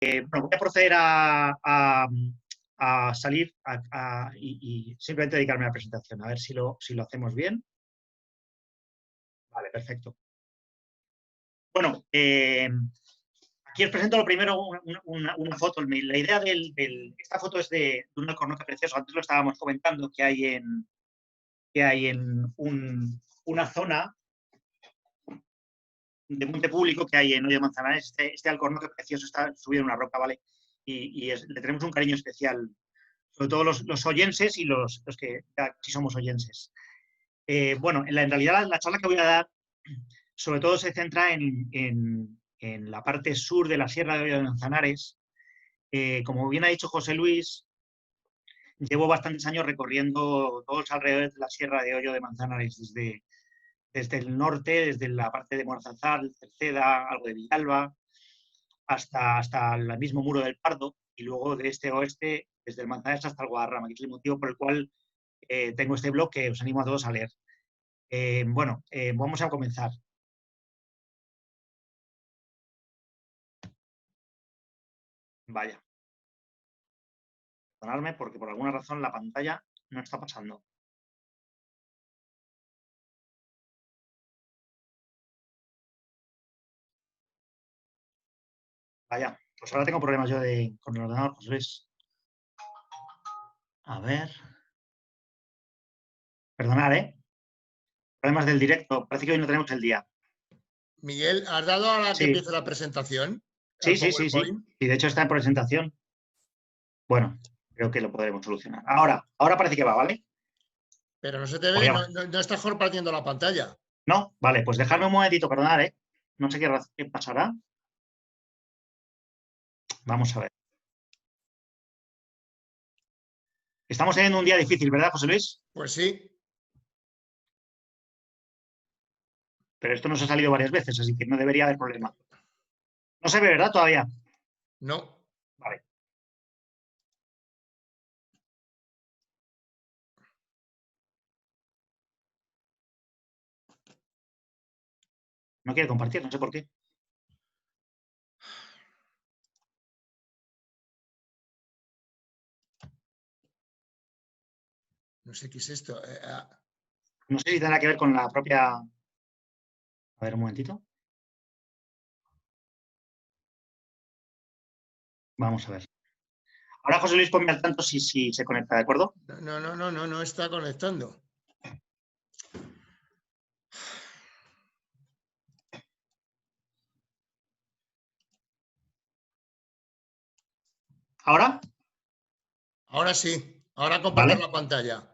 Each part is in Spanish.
Bueno, voy a proceder a salir y simplemente dedicarme a la presentación, a ver si lo hacemos bien. Vale, perfecto. Bueno, aquí os presento lo primero una foto. La idea esta foto es de un alcornoque precioso. Antes lo estábamos comentando, que hay en una zona de monte público que hay en Hoyo de Manzanares. Este alcornoque precioso está subido en una roca, ¿vale? Le tenemos un cariño especial, sobre todo los oyenses y los que sí somos oyenses. Bueno, en realidad la charla que voy a dar sobre todo se centra en la parte sur de la Sierra de Hoyo de Manzanares. Como bien ha dicho José Luis, llevo bastantes años recorriendo todos los alrededores de la Sierra de Hoyo de Manzanares, desde el norte, desde la parte de Morazanzal, Cerceda, algo de Villalba, hasta el mismo Muro del Pardo, y luego de este a oeste, desde el Manzanares hasta el Guadarrama, que es el motivo por el cual tengo este blog que os animo a todos a leer. Bueno, vamos a comenzar. Vaya. Perdonadme porque por alguna razón la pantalla no está pasando. Vaya, pues ahora tengo problemas yo con el ordenador, José Luis. A ver. Perdonad, ¿eh? Problemas del directo. Parece que hoy no tenemos el día. Miguel, ¿has dado a la que empiece la presentación? Sí. Y de hecho está en presentación. Bueno, creo que lo podremos solucionar. Ahora parece que va, ¿vale? Pero no se te ve, no estás compartiendo la pantalla. No, vale, pues dejadme un momentito, perdonad, ¿eh? No sé qué pasará. Vamos a ver. Estamos teniendo un día difícil, ¿verdad, José Luis? Pues sí. Pero esto nos ha salido varias veces, así que no debería haber problema. No se ve, ¿verdad, todavía? No. Vale. No quiere compartir, no sé por qué. No sé qué es esto. No sé si tendrá que ver con la propia... A ver, un momentito. Vamos a ver. Ahora José Luis, ponme al tanto si se conecta, ¿de acuerdo? No está conectando. ¿Ahora? Ahora sí. Ahora compartir la pantalla.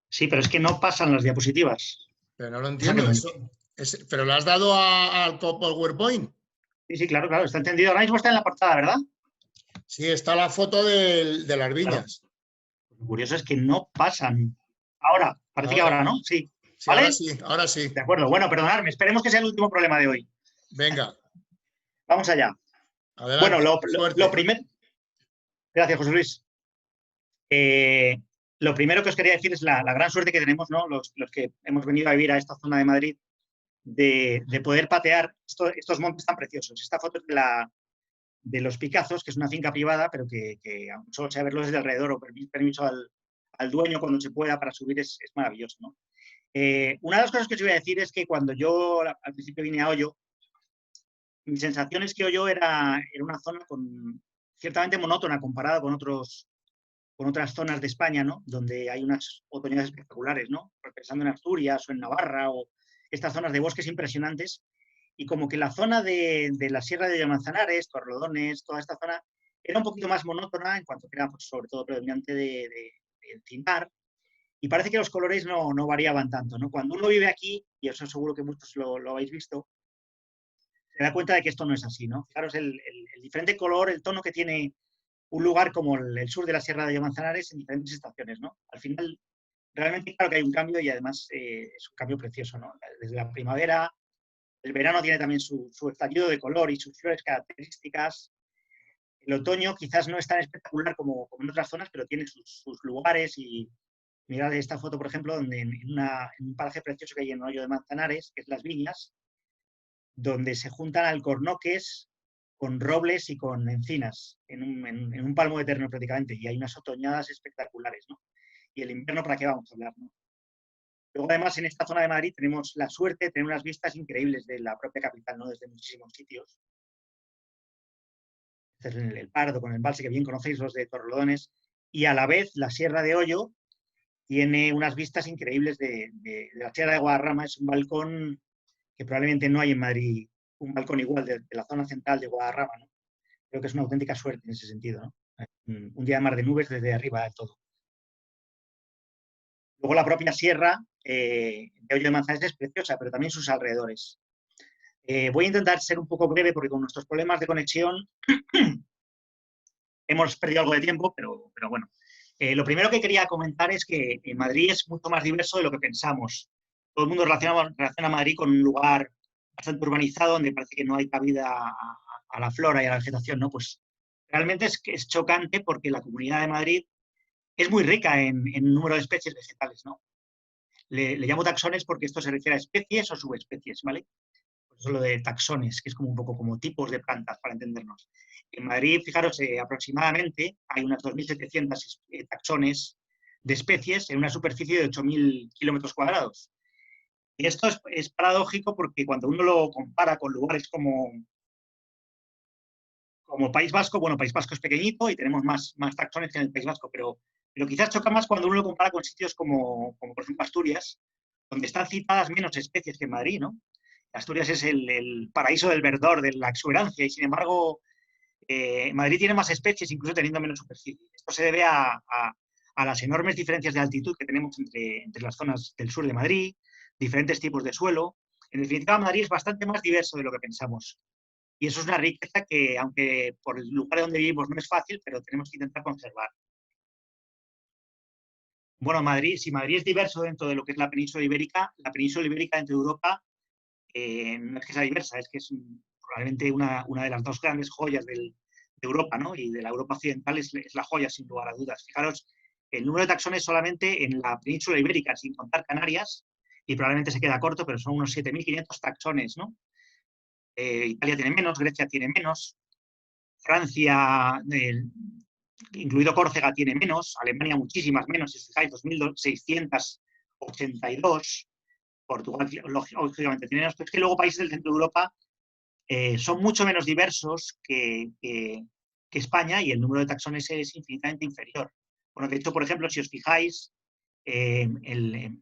Sí, pero es que no pasan las diapositivas. Pero no lo entiendo. ¿Pero le has dado al PowerPoint? Sí, claro, está entendido. Ahora mismo está en la portada, ¿verdad? Sí, está la foto de las viñas. Claro. Lo curioso es que no pasan. Ahora, parece que ahora, ¿no? Sí. Sí, ¿Vale? ahora sí. De acuerdo. Bueno, perdonadme. Esperemos que sea el último problema de hoy. Venga. Vamos allá. Adelante. Bueno, lo primero... Gracias, José Luis. Lo primero que os quería decir es la gran suerte que tenemos, ¿no? Los que hemos venido a vivir a esta zona de Madrid, de poder patear estos montes tan preciosos. Esta foto es de Los Picazos, que es una finca privada, pero que solo sea verlo desde alrededor o permiso al dueño cuando se pueda para subir es maravilloso, ¿no? Una de las cosas que os voy a decir es que cuando yo al principio vine a Hoyo, mi sensación es que Hoyo era una zona ciertamente monótona comparada con otras zonas de España, ¿no? Donde hay unas otoñales espectaculares, ¿no? Pensando en Asturias o en Navarra o estas zonas de bosques impresionantes. Y como que la zona de la Sierra de Manzanares, Torrelodones, toda esta zona, era un poquito más monótona en cuanto que era, pues, sobre todo predominante de encinar. Y parece que los colores no variaban tanto, ¿no? Cuando uno vive aquí, y eso seguro que muchos lo habéis visto, se da cuenta de que esto no es así, ¿no? Fijaros el diferente color, el tono que tiene un lugar como el sur de la Sierra de Manzanares en diferentes estaciones, ¿no? Al final, realmente claro que hay un cambio y además es un cambio precioso, ¿no? Desde la primavera, el verano tiene también su estallido de color y sus flores características. El otoño quizás no es tan espectacular como en otras zonas, pero tiene sus lugares y mirad esta foto, por ejemplo, donde en un paraje precioso que hay en Hoyo de Manzanares, que es Las Viñas, donde se juntan alcornoques con robles y con encinas, en un palmo de terreno prácticamente, y hay unas otoñadas espectaculares, ¿no? Y el invierno, ¿para qué vamos a hablar, no? Luego, además, en esta zona de Madrid tenemos la suerte de tener unas vistas increíbles de la propia capital, ¿no? Desde muchísimos sitios. Este es el Pardo, con el embalse que bien conocéis los de Torrelodones, y a la vez la Sierra de Hoyo tiene unas vistas increíbles de la Sierra de Guadarrama. Es un balcón que probablemente no hay en Madrid, un balcón igual de la zona central de Guadarrama, ¿no? Creo que es una auténtica suerte en ese sentido, ¿no? Un día de mar de nubes desde arriba de todo. Luego la propia sierra de Hoyo de Manzanares es preciosa, pero también sus alrededores. Voy a intentar ser un poco breve porque con nuestros problemas de conexión hemos perdido algo de tiempo, pero bueno. Lo primero que quería comentar es que Madrid es mucho más diverso de lo que pensamos. Todo el mundo relaciona Madrid con un lugar bastante urbanizado donde parece que no hay cabida a la flora y a la vegetación, ¿no? Pues realmente es chocante porque la Comunidad de Madrid es muy rica en número de especies vegetales, ¿no? Le llamo taxones porque esto se refiere a especies o subespecies, ¿vale? Por eso lo de taxones, que es como un poco como tipos de plantas, para entendernos. En Madrid, fijaros, aproximadamente hay unas 2.700 taxones de especies en una superficie de 8.000 kilómetros cuadrados. Y esto es paradójico porque cuando uno lo compara con lugares como País Vasco, bueno, País Vasco es pequeñito y tenemos más taxones que en el País Vasco, pero quizás choca más cuando uno lo compara con sitios como por ejemplo Asturias, donde están citadas menos especies que en Madrid, ¿no? Asturias es el paraíso del verdor, de la exuberancia, y sin embargo, Madrid tiene más especies, incluso teniendo menos superficie. Esto se debe a las enormes diferencias de altitud que tenemos entre las zonas del sur de Madrid, diferentes tipos de suelo. En definitiva, Madrid es bastante más diverso de lo que pensamos. Y eso es una riqueza que, aunque por el lugar donde vivimos no es fácil, pero tenemos que intentar conservar. Bueno, Madrid, si Madrid es diverso dentro de lo que es la península ibérica dentro de Europa no es que sea diversa, es que es probablemente una de las dos grandes joyas de Europa, ¿no? Y de la Europa occidental es la joya, sin lugar a dudas. Fijaros, el número de taxones solamente en la península ibérica, sin contar Canarias, y probablemente se queda corto, pero son unos 7.500 taxones, ¿no? Italia tiene menos, Grecia tiene menos, Francia, incluido Córcega, tiene menos, Alemania muchísimas menos, si os fijáis, 2.682, Portugal, lógicamente, tiene menos, pero es que luego países del centro de Europa son mucho menos diversos que España y el número de taxones es infinitamente inferior. Bueno, de hecho, por ejemplo, si os fijáis, en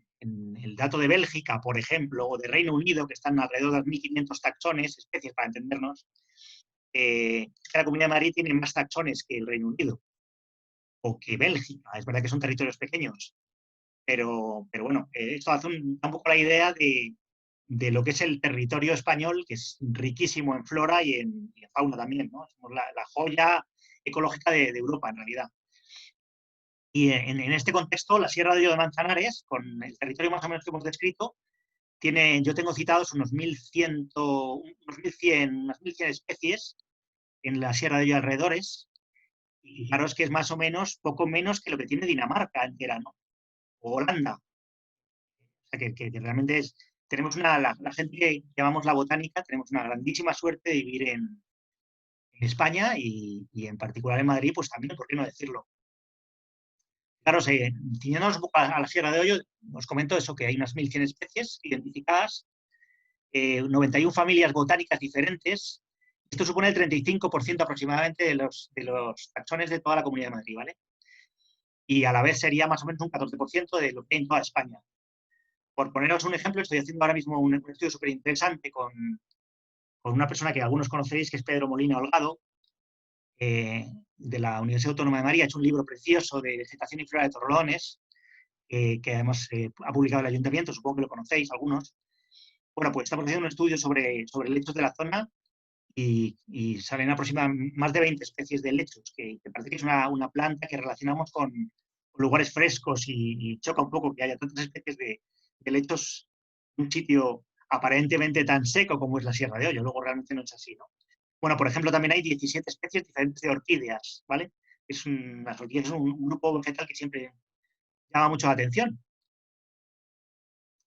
el dato de Bélgica, por ejemplo, o de Reino Unido, que están alrededor de 1.500 taxones, especies para entendernos, que la Comunidad de Madrid tiene más taxones que el Reino Unido o que Bélgica. Es verdad que son territorios pequeños, pero bueno, esto da un poco la idea de lo que es el territorio español, que es riquísimo en flora y en fauna también, ¿no? Somos la joya ecológica de Europa, en realidad. Y en este contexto, la Sierra de Hoyo de Manzanares, con el territorio más o menos que hemos descrito, yo tengo citados unas 1.100 especies en la Sierra de Hoyo alrededores, y fijaros que es más o menos, poco menos que lo que tiene Dinamarca entera, ¿no? O Holanda. O sea, que realmente tenemos la gente que llamamos la botánica, tenemos una grandísima suerte de vivir en España y en particular en Madrid, pues también, ¿por qué no decirlo? Claro, ciñéndonos un poco a la Sierra de Hoyo, os comento eso, que hay unas 1.100 especies identificadas, 91 familias botánicas diferentes. Esto supone el 35% aproximadamente de los taxones de toda la Comunidad de Madrid, ¿vale? Y a la vez sería más o menos un 14% de lo que hay en toda España. Por poneros un ejemplo, estoy haciendo ahora mismo un estudio súper interesante con una persona que algunos conoceréis, que es Pedro Molina Holgado, de la Universidad Autónoma de Madrid. Ha hecho un libro precioso de vegetación y flora de Torrelodones, que además ha publicado el Ayuntamiento, supongo que lo conocéis algunos. Bueno, pues estamos haciendo un estudio sobre lechos de la zona y salen aproximadamente más de 20 especies de lechos, que parece que es una planta que relacionamos con lugares frescos y choca un poco que haya tantas especies de lechos en un sitio aparentemente tan seco como es la Sierra de Hoyo. Luego realmente no es así, ¿no? Bueno, por ejemplo, también hay 17 especies diferentes de orquídeas, ¿vale? Las orquídeas son un grupo vegetal que siempre llama mucho la atención.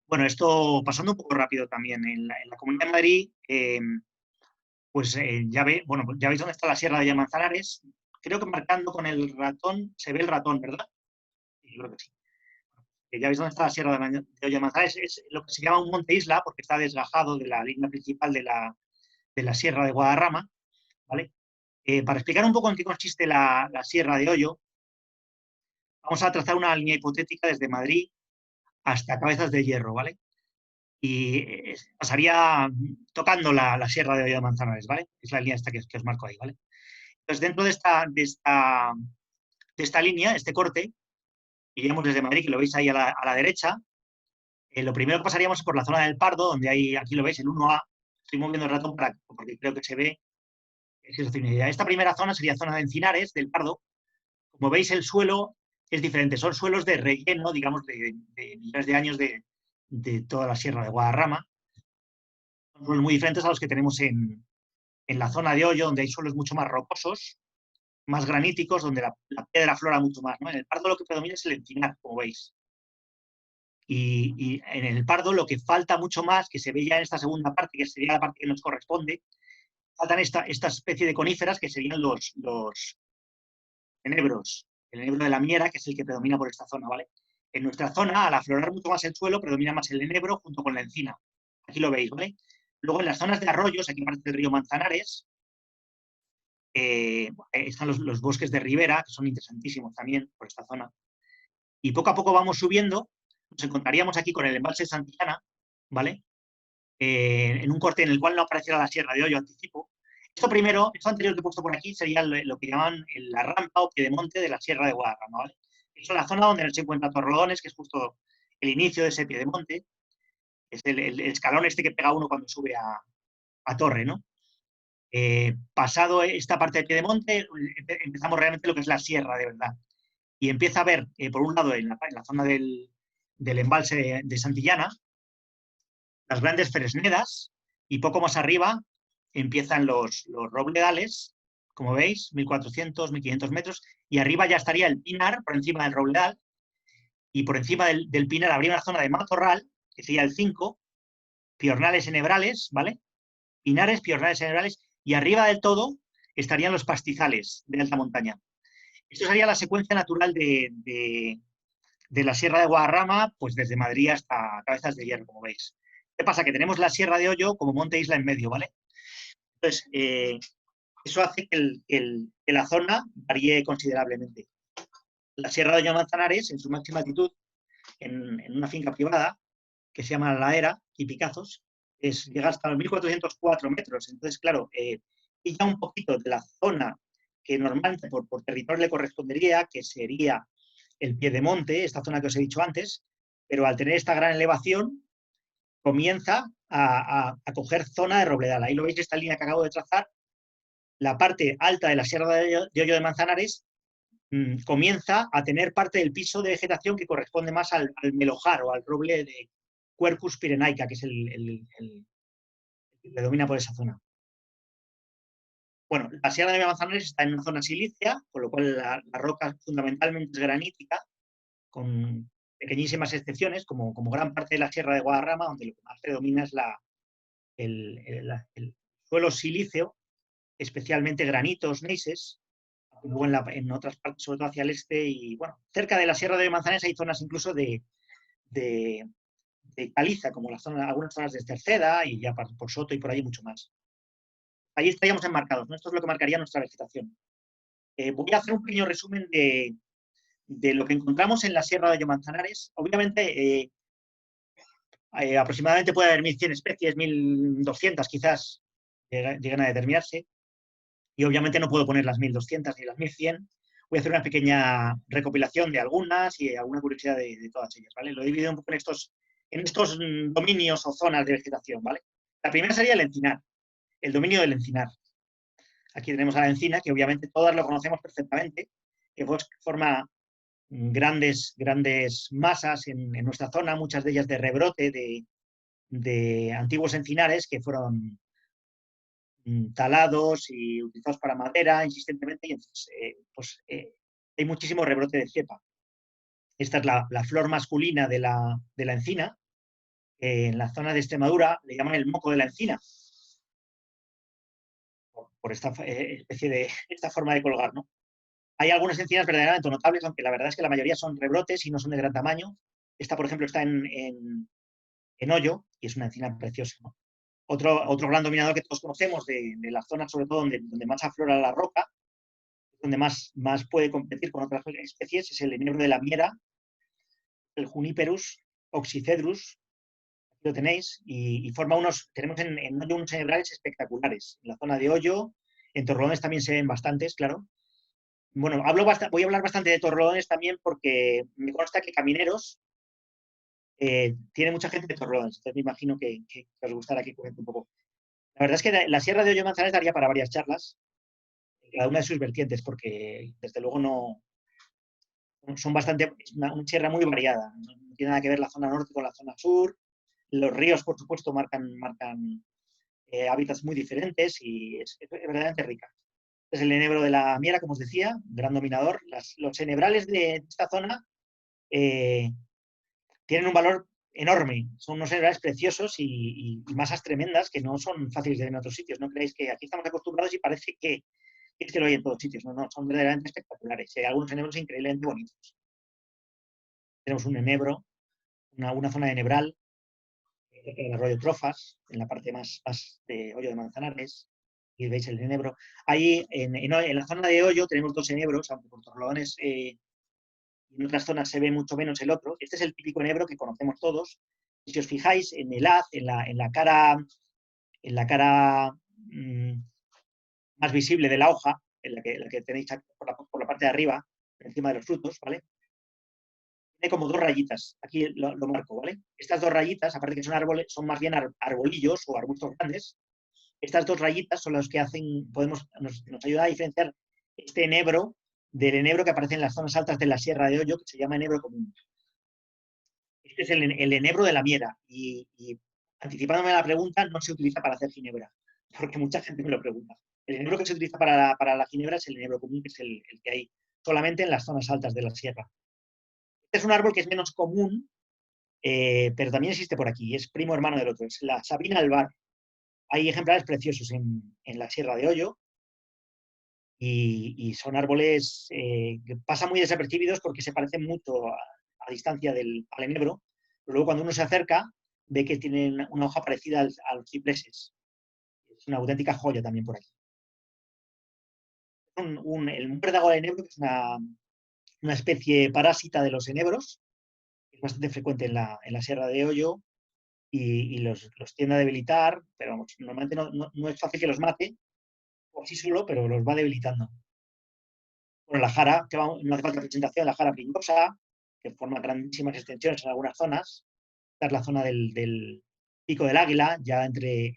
Bueno, esto pasando un poco rápido también. En la Comunidad de Madrid pues bueno, ya veis dónde está la Sierra de Hoyo de Manzanares. Creo que marcando con el ratón, se ve el ratón, ¿verdad? Sí, yo creo que sí. Ya veis dónde está la Sierra de Hoyo de Manzanares. Es lo que se llama un monte isla porque está desgajado de la línea principal de la Sierra de Guadarrama, ¿vale? Para explicar un poco en qué consiste la Sierra de Hoyo, vamos a trazar una línea hipotética desde Madrid hasta Cabezas de Hierro, ¿vale? Y pasaría tocando la Sierra de Hoyo de Manzanares, ¿vale? Es la línea esta que os marco ahí, ¿vale? Entonces, dentro de esta línea, este corte, iríamos desde Madrid, que lo veis ahí a la derecha. Lo primero que pasaríamos es por la zona del Pardo, donde hay, aquí lo veis, el 1A. Estoy moviendo el ratón porque creo que se ve. Si os hacéis una idea. Esta primera zona sería zona de encinares del Pardo. Como veis, el suelo es diferente. Son suelos de relleno, digamos, de millones de años de toda la Sierra de Guadarrama. Son suelos muy diferentes a los que tenemos en la zona de Hoyo, donde hay suelos mucho más rocosos, más graníticos, donde la piedra aflora mucho más, ¿no? En el Pardo lo que predomina es el encinar, como veis. Y en el Pardo lo que falta mucho más, que se ve ya en esta segunda parte, que sería la parte que nos corresponde, faltan esta especie de coníferas que serían los enebros. El enebro de la Miera, que es el que predomina por esta zona, ¿vale? En nuestra zona, al aflorar mucho más el suelo, predomina más el enebro junto con la encina. Aquí lo veis, ¿vale? Luego en las zonas de arroyos, aquí parte del río Manzanares, están los bosques de ribera, que son interesantísimos también por esta zona. Y poco a poco vamos subiendo, nos encontraríamos aquí con el embalse de Santillana, ¿vale? En un corte en el cual no apareciera la Sierra de Hoyo, anticipo. Esto anterior que he puesto por aquí sería lo que llaman la rampa o piedemonte de la Sierra de Guadarrama, ¿vale? Eso es la zona donde se encuentra Torrelodones, que es justo el inicio de ese piedemonte. Es el escalón este que pega uno cuando sube a Torre, ¿no? Pasado esta parte del piedemonte, empezamos realmente lo que es la sierra, de verdad. Y empieza a ver, por un lado, en la zona del embalse de Santillana, las grandes fresnedas, y poco más arriba empiezan los robledales, como veis, 1.400, 1.500 metros, y arriba ya estaría el pinar por encima del robledal, y por encima del pinar habría una zona de matorral, que sería el 5, piornales enebrales, ¿vale? Pinares, piornales enebrales, y arriba del todo estarían los pastizales de alta montaña. Esto sería la secuencia natural de la Sierra de Guadarrama, pues desde Madrid hasta Cabezas de Hierro, como veis. ¿Qué pasa? Que tenemos la Sierra de Hoyo como monte isla en medio, ¿vale? Entonces, eso hace que la zona varíe considerablemente. La Sierra de Hoyo de Manzanares, en su máxima altitud, en una finca privada, que se llama La Era y Picazos, llega hasta los 1.404 metros. Entonces, claro, pilla un poquito de la zona que normalmente por territorio le correspondería, que sería el piedemonte, esta zona que os he dicho antes, pero al tener esta gran elevación, comienza a coger zona de robledal. Ahí lo veis, esta línea que acabo de trazar, la parte alta de la Sierra de Hoyo de Manzanares comienza a tener parte del piso de vegetación que corresponde más al melojar o al roble de Quercus pyrenaica, que es el que predomina por esa zona. Bueno, la Sierra de Manzanares está en una zona silícea, con lo cual la roca fundamentalmente es granítica, con pequeñísimas excepciones, como gran parte de la Sierra de Guadarrama, donde lo que más predomina es el suelo silíceo, especialmente granitos, neises, luego en otras partes, sobre todo hacia el este, y bueno, cerca de la Sierra de Manzanares hay zonas incluso de caliza, como algunas zonas de Cerceda y ya por Soto y por ahí mucho más. Ahí estaríamos enmarcados, ¿no? Esto es lo que marcaría nuestra vegetación. Voy a hacer un pequeño resumen de lo que encontramos en la Sierra de Hoyo Manzanares. Obviamente, aproximadamente puede haber 1.100 especies, 1.200 quizás lleguen a determinarse, y obviamente no puedo poner las 1.200 ni las 1.100. Voy a hacer una pequeña recopilación de algunas y alguna curiosidad de todas ellas, ¿vale? Lo he dividido un poco en estos dominios o zonas de vegetación, ¿vale? La primera sería el encinar, el dominio del encinar. Aquí tenemos a la encina, que obviamente todas lo conocemos perfectamente, que forma grandes masas en nuestra zona, muchas de ellas de rebrote de antiguos encinares que fueron talados y utilizados para madera insistentemente, y entonces hay muchísimo rebrote de cepa. Esta es la flor masculina de la encina. En la zona de Extremadura le llaman el moco de la encina. por esta especie de esta forma de colgar, ¿no? Hay algunas encinas verdaderamente notables, aunque la verdad es que la mayoría son rebrotes y no son de gran tamaño. Esta, por ejemplo, está en hoyo y es una encina preciosa, ¿no? Otro gran dominador que todos conocemos de las zonas, sobre todo donde más aflora la roca, donde más puede competir con otras especies, es el enebro de la miera, el Juniperus oxycedrus, aquí lo tenéis, y forma tenemos en hoyo unos enebrales espectaculares. En la zona de hoyo, en torrelodones también se ven bastantes, claro. Bueno, voy a hablar bastante de torrelodones también porque me consta que camineros tiene mucha gente de torrelodones, entonces me imagino que os gustará que comente un poco. La verdad es que la Sierra de Hoyo Manzanares daría para varias charlas, cada una de sus vertientes, porque desde luego es una sierra muy variada. No tiene nada que ver la zona norte con la zona sur. Los ríos, por supuesto, marcan hábitats muy diferentes y es verdaderamente rica. Es el enebro de la miera, como os decía, gran dominador. Los enebrales de esta zona tienen un valor enorme. Son unos enebrales preciosos y masas tremendas que no son fáciles de ver en otros sitios. No creéis que aquí estamos acostumbrados y parece que es que lo hay en todos sitios. No, son verdaderamente espectaculares. Hay algunos enebros increíblemente bonitos. Tenemos un enebro, una zona de enebral, el arroyo Trofas, en la parte más de Hoyo de Manzanares, y veis el enebro. Ahí, en la zona de Hoyo, tenemos dos enebros, aunque por Torrelodones y en otras zonas se ve mucho menos el otro. Este es el típico enebro que conocemos todos. Y si os fijáis, en el haz, en la cara más visible de la hoja, en la que tenéis por la parte de arriba, encima de los frutos, ¿vale? Tiene como dos rayitas, aquí lo marco, ¿vale? Estas dos rayitas, aparte que son árboles, son más bien arbolillos o arbustos grandes. Estas dos rayitas son las que nos ayudan a diferenciar este enebro del enebro que aparece en las zonas altas de la Sierra de Hoyo, que se llama enebro común. Este es el enebro de la miera y anticipándome a la pregunta, no se utiliza para hacer ginebra, porque mucha gente me lo pregunta. El enebro que se utiliza para la ginebra es el enebro común, que es el que hay solamente en las zonas altas de la sierra. Este es un árbol que es menos común, pero también existe por aquí, es primo hermano del otro, es la Sabina albar. Hay ejemplares preciosos en la Sierra de Hoyo y son árboles que pasan muy desapercibidos porque se parecen mucho a distancia al enebro, pero luego cuando uno se acerca ve que tienen una hoja parecida a los cipreses. Es una auténtica joya también por aquí. El muérdago de enebro, que es una especie parásita de los enebros, es bastante frecuente en la Sierra de Hoyo y los tiende a debilitar, pero vamos, normalmente no es fácil que los mate por sí solo, pero los va debilitando. Bueno, la jara, no hace falta presentación, la jara pringosa, que forma grandísimas extensiones en algunas zonas. Esta es la zona del Pico del Águila, ya entre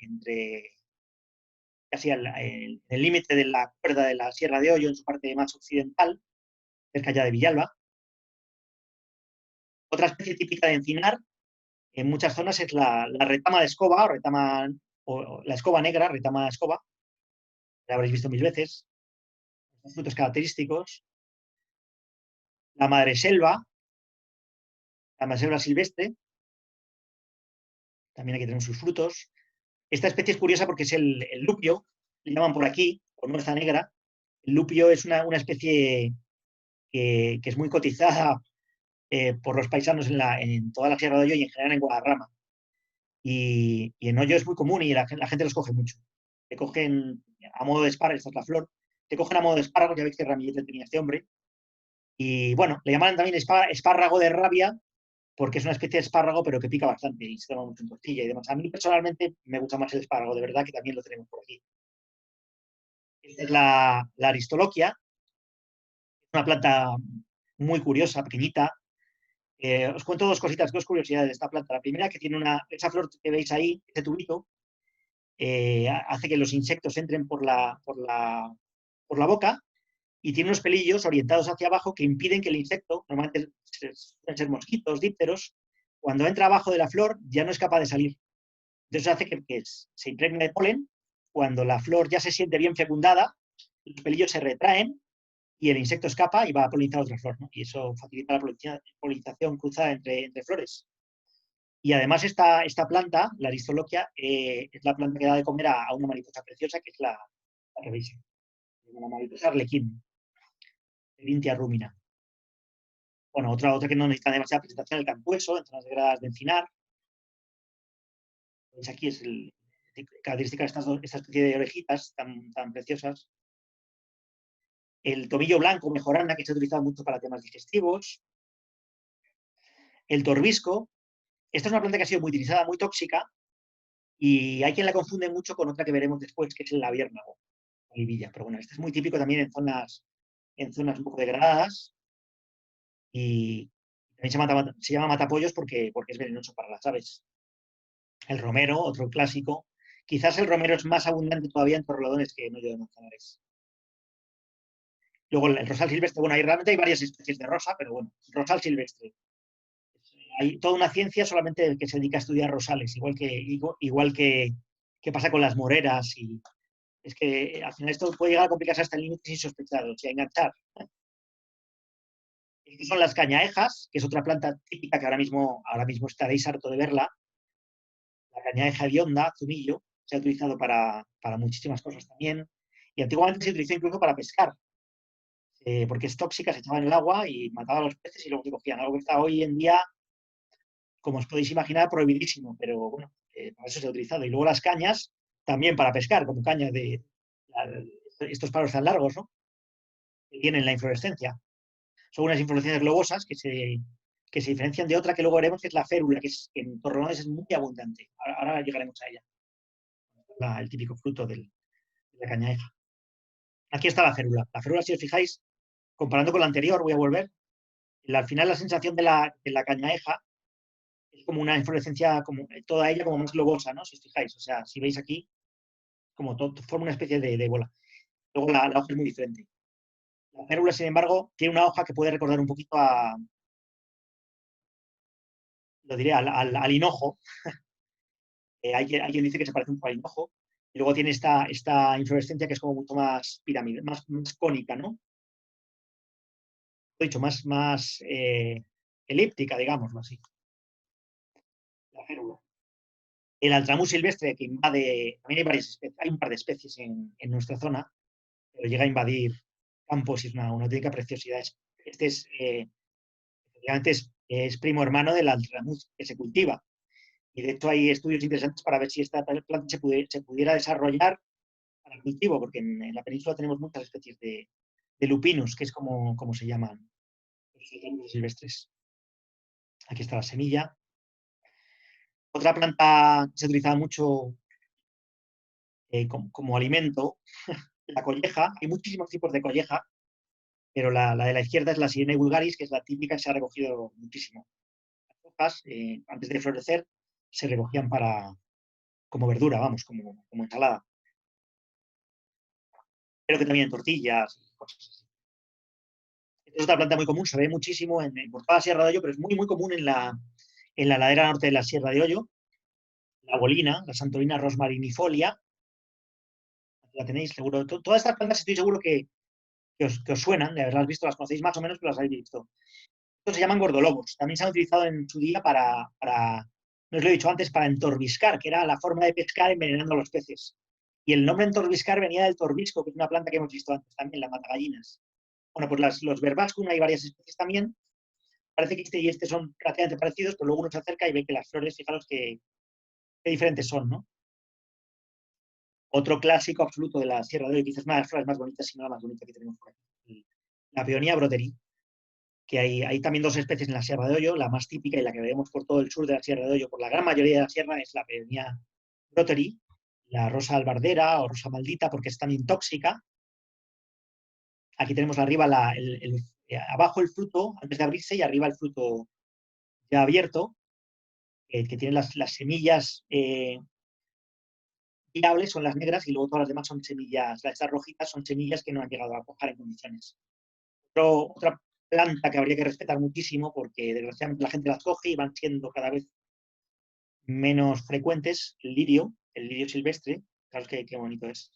casi el límite de la cuerda de la Sierra de Hoyo, en su parte más occidental, cerca ya de Villalba. Otra especie típica de encinar en muchas zonas es la retama de escoba o la escoba negra, retama escoba. La habréis visto mil veces. Los frutos característicos. La madreselva silvestre. También aquí tenemos sus frutos. Esta especie es curiosa porque es el lupio, le llaman por aquí, o nueza negra. El lupio es una especie que es muy cotizada por los paisanos en toda la Sierra de Hoyo y en general en Guadarrama. Y en Hoyo es muy común y la gente los coge mucho. Te cogen a modo de espárrago, esta es la flor, te cogen a modo de espárrago, ya veis qué ramillete tenía este hombre. Y bueno, le llaman también espárrago de rabia porque es una especie de espárrago, pero que pica bastante y se toma mucho en tortilla y demás. A mí personalmente me gusta más el espárrago, de verdad que también lo tenemos por aquí. Esta es la aristoloquia, una planta muy curiosa, pequeñita. Os cuento dos cositas, dos curiosidades de esta planta. La primera, que tiene esa flor que veis ahí, ese tubito, hace que los insectos entren por la boca y tiene unos pelillos orientados hacia abajo que impiden que el insecto, normalmente suelen ser mosquitos, dípteros, cuando entra abajo de la flor ya no es capaz de salir. Entonces hace que se impregne de polen. Cuando la flor ya se siente bien fecundada, los pelillos se retraen y el insecto escapa y va a polinizar otra flor, ¿no? Y eso facilita la polinización cruzada entre flores. Y además esta planta, la aristoloquia, es la planta que da de comer a una mariposa preciosa, que es la la que veis. Una mariposa arlequín, Perinthia rumina. Bueno, otra que no necesita demasiada presentación, el campueso, en zonas degradadas de encinar. Pues aquí es característica de esta especie de orejitas tan preciosas. El tomillo blanco, mejorana, que se ha utilizado mucho para temas digestivos. El torbisco. Esta es una planta que ha sido muy utilizada, muy tóxica, y hay quien la confunde mucho con otra que veremos después, que es el labiérnago, olivilla. Pero bueno, este es muy típico también en zonas un poco degradadas, y también se llama matapollos porque es venenoso para las aves. El romero, otro clásico. Quizás el romero es más abundante todavía en Torrelodones que en Hoyo de Manzanares. Luego el rosal silvestre. Bueno, realmente hay varias especies de rosa, pero bueno, rosal silvestre. Hay toda una ciencia solamente que se dedica a estudiar rosales, igual que pasa con las moreras. Y es que al final esto puede llegar a complicarse hasta límites insospechados y a enganchar. Estas son las cañaejas, que es otra planta típica que ahora mismo estaréis harto de verla. La cañaeja hedionda, zumillo, se ha utilizado para muchísimas cosas también. Y antiguamente se utilizó incluso para pescar, porque es tóxica, se echaba en el agua y mataba a los peces y luego se cogían. Algo que está hoy en día, como os podéis imaginar, prohibidísimo, pero bueno, para eso se ha utilizado. Y luego las cañas, también para pescar, como cañas de estos palos tan largos, ¿no? Que tienen la inflorescencia. Son unas inflorescencias globosas que se diferencian de otra que luego veremos, que es la férula, que en Torrelodones es muy abundante. Ahora llegaremos a ella. El típico fruto de la cañaeja. Aquí está la férula. La férula, si os fijáis, comparando con la anterior, voy a volver. Al final la sensación de la cañaeja es como una inflorescencia, como toda ella como más globosa, ¿no? Si os fijáis, o sea, si veis aquí, como forma una especie de bola. Luego la hoja es muy diferente. La férula, sin embargo, tiene una hoja que puede recordar un poquito lo diré, al hinojo. Hay quien dice que se parece un poco al hinojo. Y luego tiene esta inflorescencia que es como mucho más pirámide, más cónica, ¿no? He dicho, más elíptica, digámoslo así. La férula. El altramuz silvestre que invade, también hay varias especies, hay un par de especies en nuestra zona, pero llega a invadir campos y es una auténtica preciosidad. Este efectivamente es primo hermano del altramuz que se cultiva. Y de hecho hay estudios interesantes para ver si esta planta se pudiera desarrollar para el cultivo, porque en la península tenemos muchas especies de lupinus, que es como se llaman los silvestres. Aquí está la semilla. Otra planta que se utilizaba mucho como alimento, la colleja. Hay muchísimos tipos de colleja, pero la de la izquierda es la Sirene vulgaris, que es la típica que se ha recogido muchísimo. Las hojas, antes de florecer, se recogían como verdura, vamos, como ensalada. Pero que también en tortillas y cosas así. Esta es otra planta muy común, se ve muchísimo por toda la Sierra de Hoyo, pero es muy, muy común en la ladera norte de la Sierra de Hoyo. La bolina, la Santolina rosmarinifolia, la tenéis seguro. Todas estas plantas estoy seguro que os suenan, de haberlas visto, las conocéis más o menos, pero las habéis visto. Estos se llaman gordolobos. También se han utilizado en su día no os lo he dicho antes, para entorbiscar, que era la forma de pescar envenenando a los peces. Y el nombre entorbiscar venía del torbisco, que es una planta que hemos visto antes también, la matagallinas. Bueno, pues los verbascum hay varias especies también. Parece que este y este son relativamente parecidos, pero luego uno se acerca y ve que las flores, fijaros qué diferentes son, ¿no? Otro clásico absoluto de la Sierra de Hoyo, quizás una de las flores más bonitas, si no la más bonita que tenemos por aquí. La peonía broteri, que hay también dos especies en la Sierra de Hoyo. La más típica y la que vemos por todo el sur de la Sierra de Hoyo, por la gran mayoría de la sierra, es la peonía broteri, la rosa albardera o rosa maldita, porque es también tóxica. Aquí tenemos arriba abajo el fruto, antes de abrirse, y arriba el fruto ya abierto, que tiene las semillas viables, son las negras, y luego todas las demás son semillas, estas rojitas son semillas que no han llegado a cuajar en condiciones. Otra planta que habría que respetar muchísimo, porque desgraciadamente la gente las coge y van siendo cada vez menos frecuentes, el lirio silvestre, claro qué bonito es.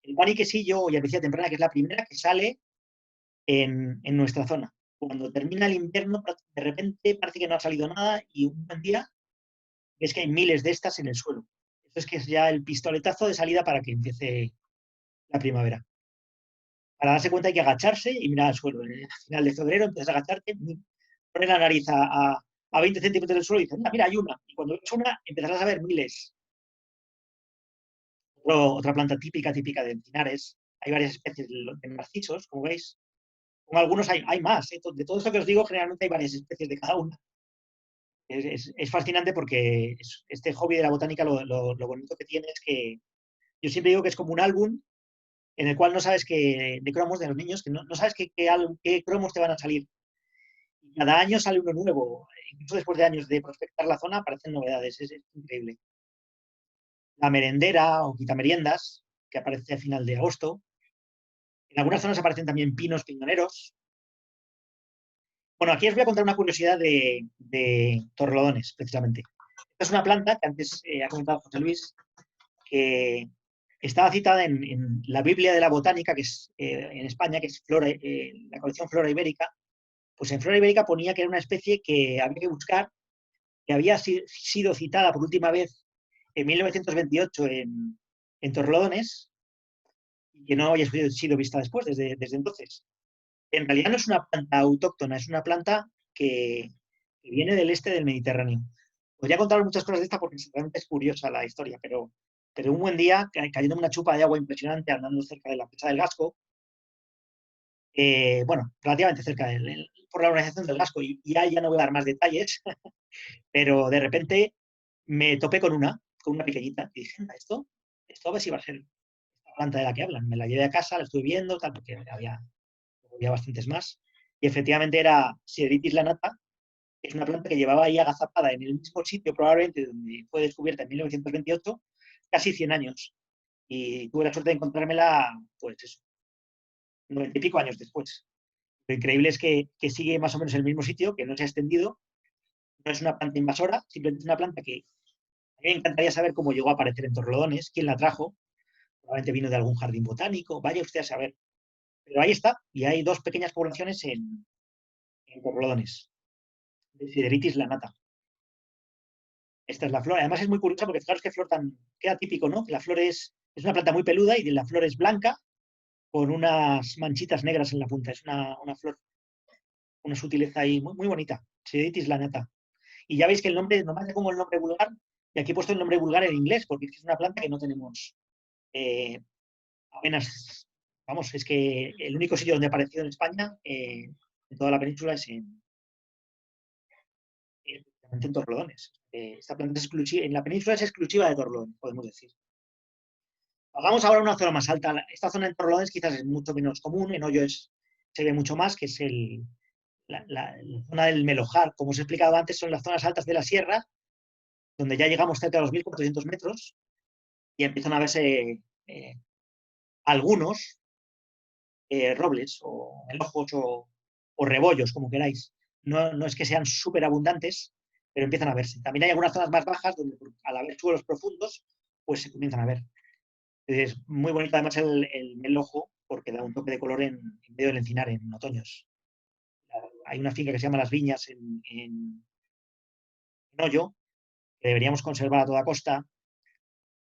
El guaniquesillo o hierbicida temprana, que es la primera que sale en nuestra zona. Cuando termina el invierno, de repente parece que no ha salido nada y un buen día ves que hay miles de estas en el suelo. Esto es que es ya el pistoletazo de salida para que empiece la primavera. Para darse cuenta hay que agacharse y mirar al suelo. Al final de febrero empiezas a agacharte, pones la nariz a 20 centímetros del suelo y dices, mira, hay una. Y cuando ves una, empezarás a ver miles. Otra planta típica de encinares. Hay varias especies de narcisos, como veis. Con algunos hay más. De todo esto que os digo, generalmente hay varias especies de cada una. Es fascinante porque este hobby de la botánica, lo bonito que tiene es que yo siempre digo que es como un álbum en el cual no sabes de cromos de los niños, que no sabes qué cromos te van a salir. Y cada año sale uno nuevo. Incluso después de años de prospectar la zona, aparecen novedades. Es increíble. La merendera o quitameriendas, que aparece a final de agosto. En algunas zonas aparecen también pinos piñoneros. Bueno, aquí os voy a contar una curiosidad de torrelodones, precisamente. Esta es una planta que antes ha comentado José Luis, que estaba citada en la Biblia de la Botánica, que es en España, que es la colección Flora Ibérica. Pues en Flora Ibérica ponía que era una especie que había que buscar, que había sido citada por última vez en 1928 en Torrelodones y que no había sido vista después, desde entonces. En realidad no es una planta autóctona, es una planta que viene del este del Mediterráneo. Podría contar muchas cosas de esta porque realmente es curiosa la historia, pero un buen día, cayendo una chupa de agua impresionante andando cerca de la presa del Gasco, bueno, relativamente cerca por la organización del Gasco, y ahí ya no voy a dar más detalles, pero de repente me topé con una pequeñita, y dije, esto a ver si va a ser la planta de la que hablan. Me la llevé a casa, la estuve viendo, tal, porque había bastantes más, y efectivamente era Sideretis lanata, que es una planta que llevaba ahí agazapada en el mismo sitio probablemente donde fue descubierta en 1928, casi 100 años. Y tuve la suerte de encontrármela, pues eso, 90 y pico años después. Lo increíble es que sigue más o menos en el mismo sitio, que no se ha extendido, no es una planta invasora, simplemente es una planta que a mí me encantaría saber cómo llegó a aparecer en Torrelodones, quién la trajo, probablemente vino de algún jardín botánico, vaya usted a saber. Pero ahí está, y hay dos pequeñas poblaciones en Torrelodones, de Sideritis lanata. Esta es la flor. Además es muy curiosa porque fijaros qué flor tan, queda típico, ¿no? Que la flor es una planta muy peluda y la flor es blanca con unas manchitas negras en la punta. Es una flor, una sutileza ahí muy, muy bonita. Sideritis lanata. Y ya veis que el nombre, normalmente pongo el nombre vulgar, y aquí he puesto el nombre vulgar en inglés, porque es una planta que no tenemos eh, apenas, vamos, es que el único sitio donde ha aparecido en España, en toda la península, es en Torrelodones. Esta planta es exclusiva, en la península es exclusiva de Torrelodones, podemos decir. Vamos ahora a una zona más alta. Esta zona en Torrelodones quizás es mucho menos común, en Hoyo se ve mucho más, que es la zona del Melojar. Como os he explicado antes, son las zonas altas de la sierra, donde ya llegamos cerca de los 1.400 metros y empiezan a verse algunos robles o melojos o rebollos, como queráis. No es que sean súper abundantes, pero empiezan a verse. También hay algunas zonas más bajas donde al haber suelos profundos, pues se comienzan a ver. Es muy bonito además el melojo porque da un toque de color en medio del encinar en otoños. Hay una finca que se llama Las Viñas en Hoyo, que deberíamos conservar a toda costa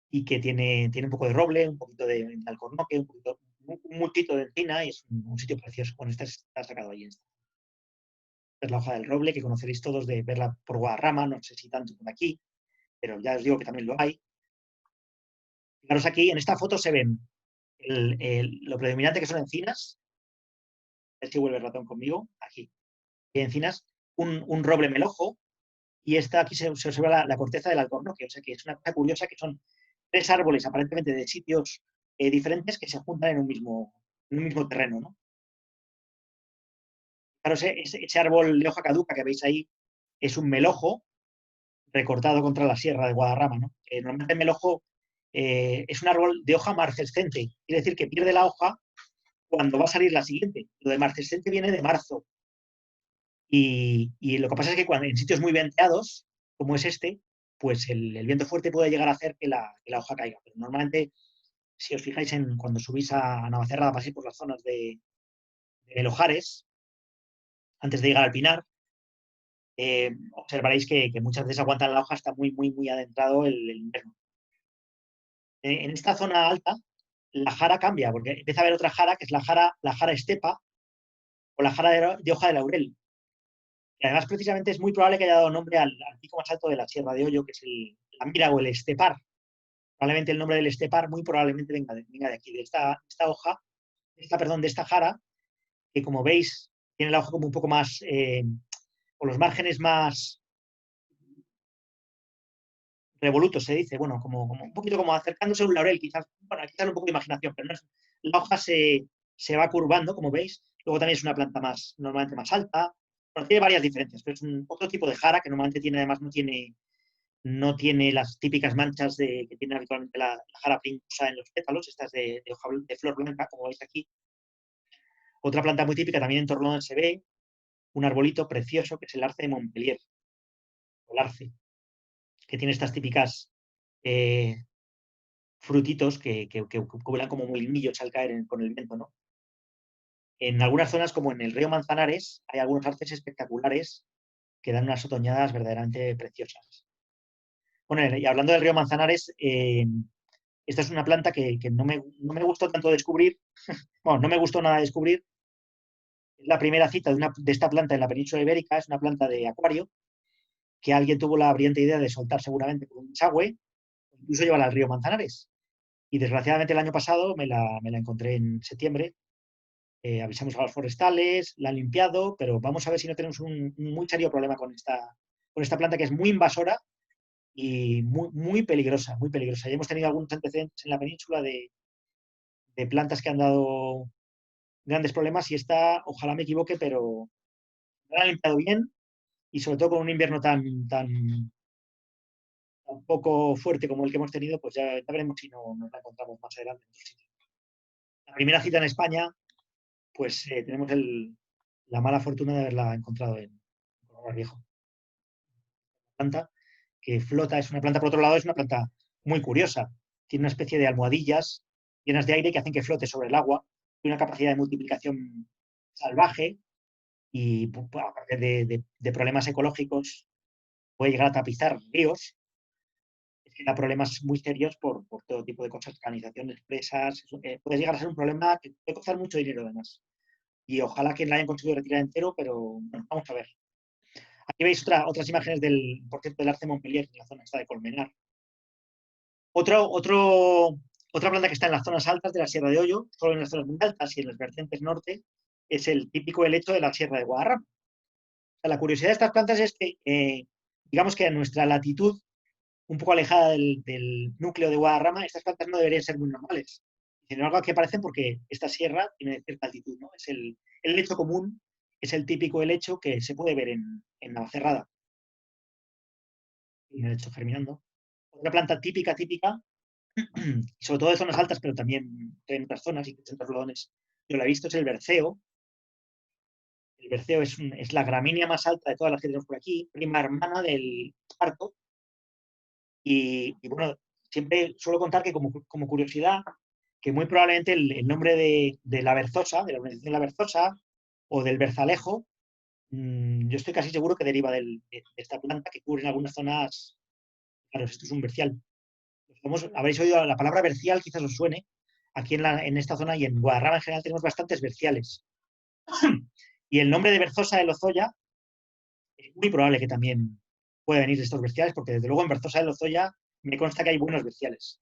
y que tiene un poco de roble, un poquito de alcornoque, un multito de encina y es un sitio precioso. Bueno, está sacado ahí. Esta es la hoja del roble que conoceréis todos de verla por Guadarrama, no sé si tanto por aquí, pero ya os digo que también lo hay. Fijaros aquí, en esta foto se ven lo predominante que son encinas. Es que vuelve el ratón conmigo, aquí. Hay encinas, un roble melojo, y esta aquí se observa la corteza del alcornoque. O sea que es una cosa curiosa que son tres árboles aparentemente de sitios diferentes que se juntan en un mismo terreno, ¿no? Claro, ese árbol de hoja caduca que veis ahí es un melojo recortado contra la sierra de Guadarrama, ¿no? Normalmente el melojo es un árbol de hoja marcescente, quiere decir que pierde la hoja cuando va a salir la siguiente. Lo de marcescente viene de marzo. Y lo que pasa es que en sitios muy venteados, como es este, pues el viento fuerte puede llegar a hacer que la hoja caiga. Pero normalmente, si os fijáis en cuando subís a Navacerrada, paséis por las zonas de Lojares, antes de llegar al Pinar, observaréis que muchas veces aguantan la hoja hasta muy, muy, muy adentrado el invierno. En esta zona alta, la jara cambia, porque empieza a haber otra jara, que es la jara estepa o la jara de hoja de laurel. Y además, precisamente, es muy probable que haya dado nombre al pico más alto de la Sierra de Hoyo, que es la Mira o el estepar. Probablemente el nombre del estepar muy probablemente venga de aquí, de esta hoja, de esta jara, que como veis, tiene la hoja como un poco más, con los márgenes más revolutos, se dice, bueno, como un poquito como acercándose a un laurel, quizás, bueno, aquí sale un poco de imaginación, pero no es, la hoja se va curvando, como veis. Luego también es una planta normalmente más alta. Bueno, tiene varias diferencias, pero es otro tipo de jara que normalmente tiene, además, no tiene las típicas manchas que tiene habitualmente la jara pringosa en los pétalos, estas de flor blanca, como veis aquí. Otra planta muy típica también en Torrelodones se ve, un arbolito precioso que es el arce de Montpellier, o el arce, que tiene estas típicas frutitos que vuelan como molinillos al caer con el viento, ¿no? En algunas zonas, como en el río Manzanares, hay algunos arces espectaculares que dan unas otoñadas verdaderamente preciosas. Bueno, y hablando del río Manzanares, esta es una planta que no me gustó tanto descubrir. Bueno, no me gustó nada descubrir. Es la primera cita de esta planta en la península ibérica, es una planta de acuario, que alguien tuvo la brillante idea de soltar seguramente por un desagüe, incluso llevarla al río Manzanares. Y desgraciadamente el año pasado me la encontré en septiembre. Avisamos a los forestales, la han limpiado, pero vamos a ver si no tenemos un muy serio problema con esta planta, que es muy invasora y muy peligrosa, muy peligrosa. Ya hemos tenido algunos antecedentes en la península de plantas que han dado grandes problemas y esta, ojalá me equivoque, pero la han limpiado bien y sobre todo con un invierno tan poco fuerte como el que hemos tenido, pues ya veremos si no nos la encontramos más adelante en otro sitio. La primera cita en España, pues tenemos la mala fortuna de haberla encontrado en Corral Viejo. Planta que flota, es una planta, por otro lado, es una planta muy curiosa. Tiene una especie de almohadillas llenas de aire que hacen que flote sobre el agua. Tiene una capacidad de multiplicación salvaje y, aparte de problemas ecológicos, puede llegar a tapizar ríos. Es que da problemas muy serios por todo tipo de cosas, organizaciones, empresas. Puede llegar a ser un problema que puede costar mucho dinero, además. Y ojalá que la hayan conseguido retirar entero, pero bueno, vamos a ver. Aquí veis otras imágenes por cierto, del arce Montpellier, en la zona esta de Colmenar. Otra planta que está en las zonas altas de la Sierra de Hoyo, solo en las zonas muy altas y en las vertientes norte, es el típico helecho de la Sierra de Guadarrama. O sea, la curiosidad de estas plantas es que, digamos que a nuestra latitud, un poco alejada del núcleo de Guadarrama, estas plantas no deberían ser muy normales. Sin embargo, aquí aparecen porque esta sierra tiene cierta altitud, ¿no? Es el helecho común, es el típico helecho que se puede ver en Navacerrada. Y el helecho germinando. Otra planta típica, sobre todo de zonas altas, pero también en otras zonas, y en Torrelodones, yo la he visto, es el berceo. El berceo es la gramínea más alta de todas las que tenemos por aquí, prima hermana del esparto. Y bueno, siempre suelo contar que como curiosidad, que muy probablemente el nombre de la berzosa, de la organización de la berzosa, o del berzalejo, yo estoy casi seguro que deriva de esta planta que cubre en algunas zonas. Claro, esto es un bercial. Habréis oído la palabra bercial, quizás os suene. Aquí en esta zona y en Guadarrama en general tenemos bastantes berciales. Y el nombre de Berzosa de Lozoya es muy probable que también pueda venir de estos berciales, porque desde luego en Berzosa de Lozoya me consta que hay buenos berciales.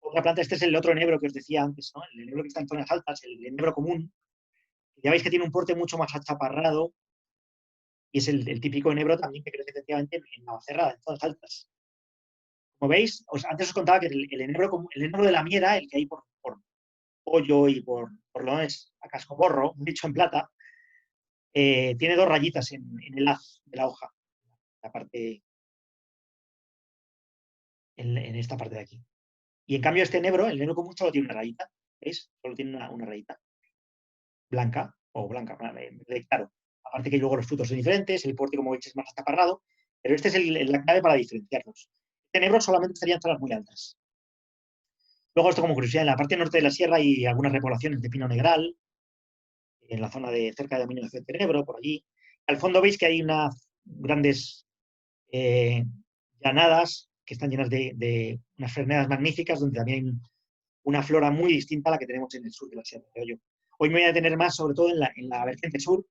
Otra planta, este es el otro enebro que os decía antes, ¿no? El enebro que está en zonas altas, el enebro común. Ya veis que tiene un porte mucho más achaparrado y es el típico enebro también que crece efectivamente en Navacerrada, en zonas altas. Como veis, antes os contaba que el enebro de la miera, el que hay por Hoyo y por lo menos a cascoborro, dicho en plata, tiene dos rayitas en el haz de la hoja, en esta parte de aquí. Y en cambio este enebro, el enebro común, solo tiene una rayita, ¿veis? Solo tiene una rayita blanca, claro. Aparte que luego los frutos son diferentes, el porte, como veis, es más achaparrado, pero este es la clave para diferenciarlos. Este enebro solamente estaría en zonas muy altas. Luego, esto como curiosidad, en la parte norte de la sierra hay algunas repoblaciones de pino negral, en la zona de cerca de Minas de Tenebro, por allí. Al fondo veis que hay unas grandes llanadas que están llenas de unas frenadas magníficas, donde también hay una flora muy distinta a la que tenemos en el sur de la Sierra de Hoyo. Hoy me voy a detener más, sobre todo, en la vertiente sur,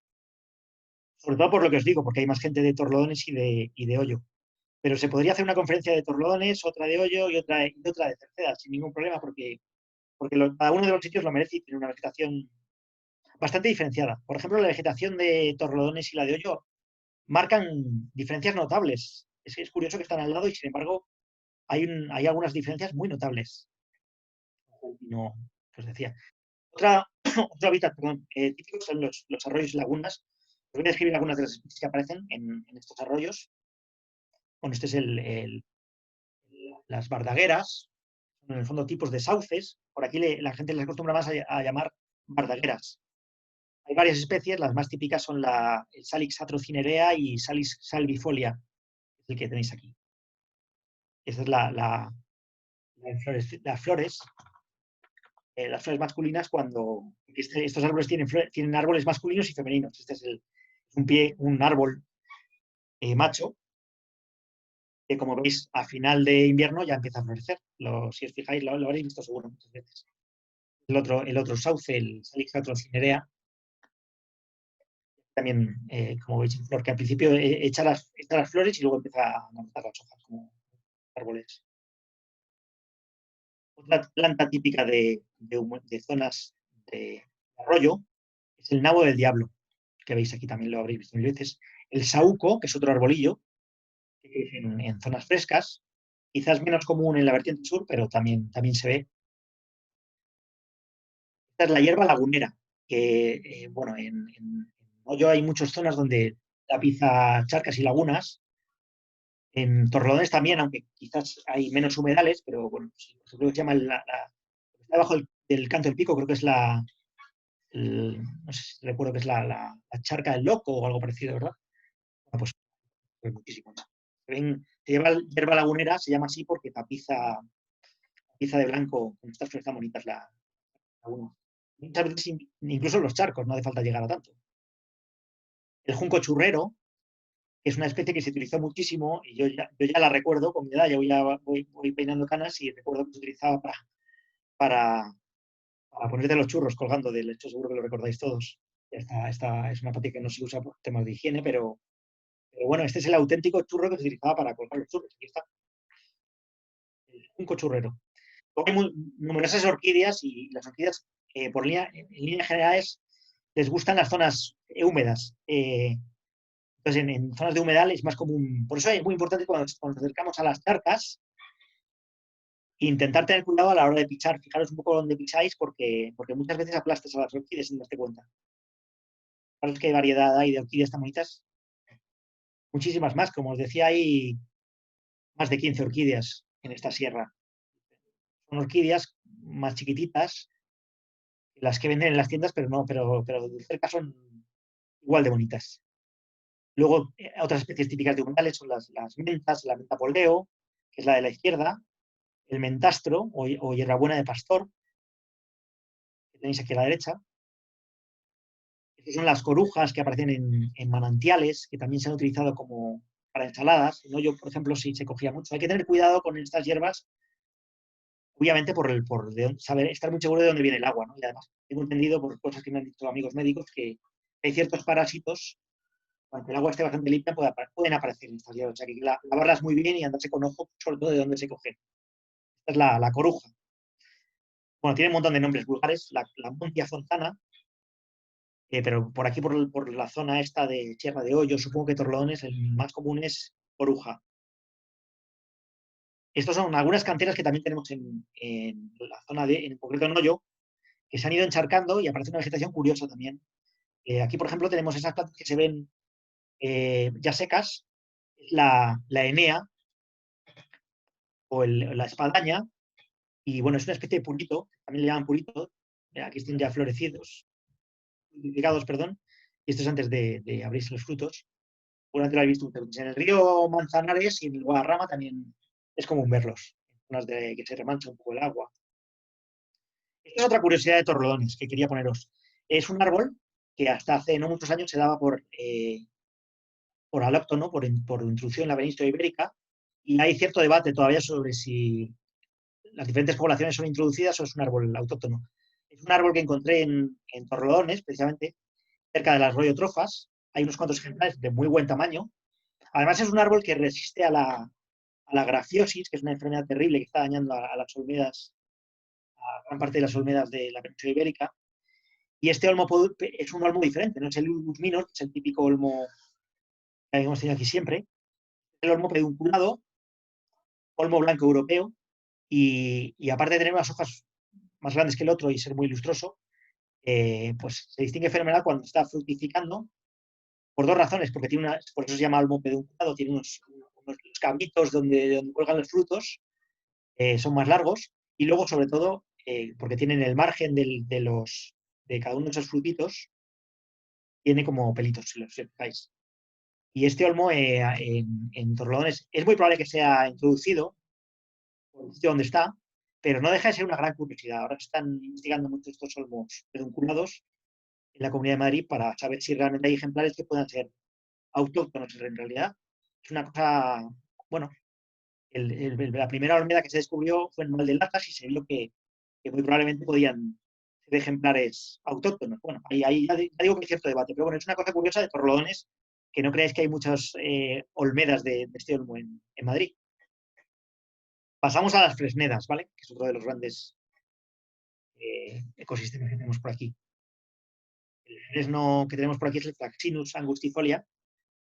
sobre todo por lo que os digo, porque hay más gente de Torlodones y de Hoyo. Pero se podría hacer una conferencia de Torlodones, otra de Hoyo y otra de Cerceda, sin ningún problema, porque cada uno de los sitios lo merece y tiene una vegetación bastante diferenciada. Por ejemplo, la vegetación de Torlodones y la de Hoyo marcan diferencias notables. Es curioso que están al lado y, sin embargo, hay algunas diferencias muy notables. No, pues decía. Otro hábitat, perdón, típico son los arroyos y lagunas. Os voy a describir algunas de las especies que aparecen en estos arroyos. Bueno, este es las bardagueras, en el fondo tipos de sauces. Por aquí la gente les acostumbra más a llamar bardagueras. Hay varias especies, las más típicas son el Salix atrocinerea y Salix salvifolia, el que tenéis aquí. Esta es las flores masculinas cuando estos árboles tienen árboles masculinos y femeninos. Este es un árbol macho que, como veis, a final de invierno ya empieza a florecer. Si os fijáis, lo habréis visto seguro muchas veces. El otro sauce, el Salix atrocinerea, también, como veis, en flor, que al principio echa las flores y luego empieza a lanzar las hojas como árboles. Otra planta típica de zonas de arroyo es el nabo del diablo, que veis aquí también lo habréis visto mil veces. El saúco, que es otro arbolillo, que crece en zonas frescas, quizás menos común en la vertiente sur, pero también se ve. Esta es la hierba lagunera, que, bueno, en Hoyo hay muchas zonas donde tapiza charcas y lagunas. En Torrelodones también, aunque quizás hay menos humedales, pero bueno, creo que se llama está debajo del Canto del Pico, creo que es no sé si recuerdo que es la charca del loco o algo parecido, ¿verdad? Bueno, pues muchísimo. Hierba lagunera se llama así porque tapiza de blanco con estas flores tan bonitas la laguna. Muchas veces incluso los charcos, no hace falta llegar a tanto. El junco churrero, que es una especie que se utilizó muchísimo, y yo ya la recuerdo con mi edad, yo ya voy peinando canas y recuerdo que se utilizaba para ponerte los churros colgando del hecho, seguro que lo recordáis todos. Esta es una práctica que no se usa por temas de higiene, pero bueno, este es el auténtico churro que se utilizaba para colgar los churros. Aquí está, el junco churrero. Hay numerosas orquídeas y las orquídeas, en líneas generales, les gustan las zonas húmedas. Entonces, en zonas de humedal es más común. Por eso es muy importante cuando nos acercamos a las charcas, intentar tener cuidado a la hora de pichar. Fijaros un poco dónde picháis, porque muchas veces aplastas a las orquídeas sin darte cuenta. Fijaros qué variedad hay de orquídeas tan bonitas. Muchísimas más. Como os decía, hay más de 15 orquídeas en esta sierra. Son orquídeas más chiquititas, las que venden en las tiendas, pero de cerca son igual de bonitas. Luego, otras especies típicas de humedales son las mentas, la menta poleo, que es la de la izquierda, el mentastro o hierbabuena de pastor, que tenéis aquí a la derecha. Estas son las corujas que aparecen en manantiales, que también se han utilizado como para ensaladas. En Hoyo, por ejemplo, sí se cogía mucho. Hay que tener cuidado con estas hierbas, obviamente por saber, estar muy seguro de dónde viene el agua, ¿no? Y además, tengo entendido por cosas que me han dicho amigos médicos que hay ciertos parásitos, cuando el agua esté bastante limpia, pueden aparecer en estas hierbas. O sea, que lavarlas muy bien y andarse con ojo, sobre todo de dónde se cogen. Esta es la coruja. Bueno, tiene un montón de nombres vulgares. La Montia fontana, pero por aquí, por la zona esta de Sierra de Hoyo, supongo que Torlodones, el más común es coruja. Estas son algunas canteras que también tenemos en la zona en concreto en Hoyo, que se han ido encharcando y aparece una vegetación curiosa también. Aquí, por ejemplo, tenemos esas plantas que se ven ya secas, la enea o la espadaña, y bueno, es una especie de purito, también le llaman purito. Aquí están ya florecidos, perdón, y esto es antes de abrirse los frutos. Seguramente lo habéis visto muchas veces. En el río Manzanares y en el Guadarrama también es común verlos, en zonas de que se remancha un poco el agua. Esta es otra curiosidad de Torrelodones que quería poneros. Es un árbol que hasta hace no muchos años se daba por alóctono, por introducción en la península ibérica, y hay cierto debate todavía sobre si las diferentes poblaciones son introducidas o es un árbol autóctono. Es un árbol que encontré en Torrelodones, precisamente, cerca del arroyo Trofas. Hay unos cuantos ejemplares de muy buen tamaño. Además, es un árbol que resiste a la grafiosis, que es una enfermedad terrible que está dañando a las olmedas, a gran parte de las olmedas de la península ibérica. Y este olmo es un olmo diferente, no es el Ulmus minor, que es el típico olmo que hemos tenido aquí siempre. El olmo pedunculado, olmo blanco europeo, y aparte de tener unas hojas más grandes que el otro y ser muy lustroso, pues se distingue fenomenal cuando está fructificando por dos razones, porque por eso se llama olmo pedunculado, tiene unos cabitos donde cuelgan los frutos, son más largos, y luego, sobre todo, porque tienen el margen de cada uno de esos frutitos, tiene como pelitos, si los fijáis. Y este olmo en Torrelodones es muy probable que sea introducido por el sitio donde está, pero no deja de ser una gran curiosidad. Ahora están investigando mucho estos olmos pedunculados en la Comunidad de Madrid para saber si realmente hay ejemplares que puedan ser autóctonos en realidad. Es una cosa, bueno, la primera olmeda que se descubrió fue en Valdelartas y se vio que muy probablemente podían ser ejemplares autóctonos. Bueno, ahí ya digo que hay cierto debate, pero bueno, es una cosa curiosa de Torrelodones, que no creáis que hay muchas olmedas de este olmo en Madrid. Pasamos a las fresnedas, ¿vale? Que es otro de los grandes ecosistemas que tenemos por aquí. El fresno que tenemos por aquí es el Fraxinus angustifolia,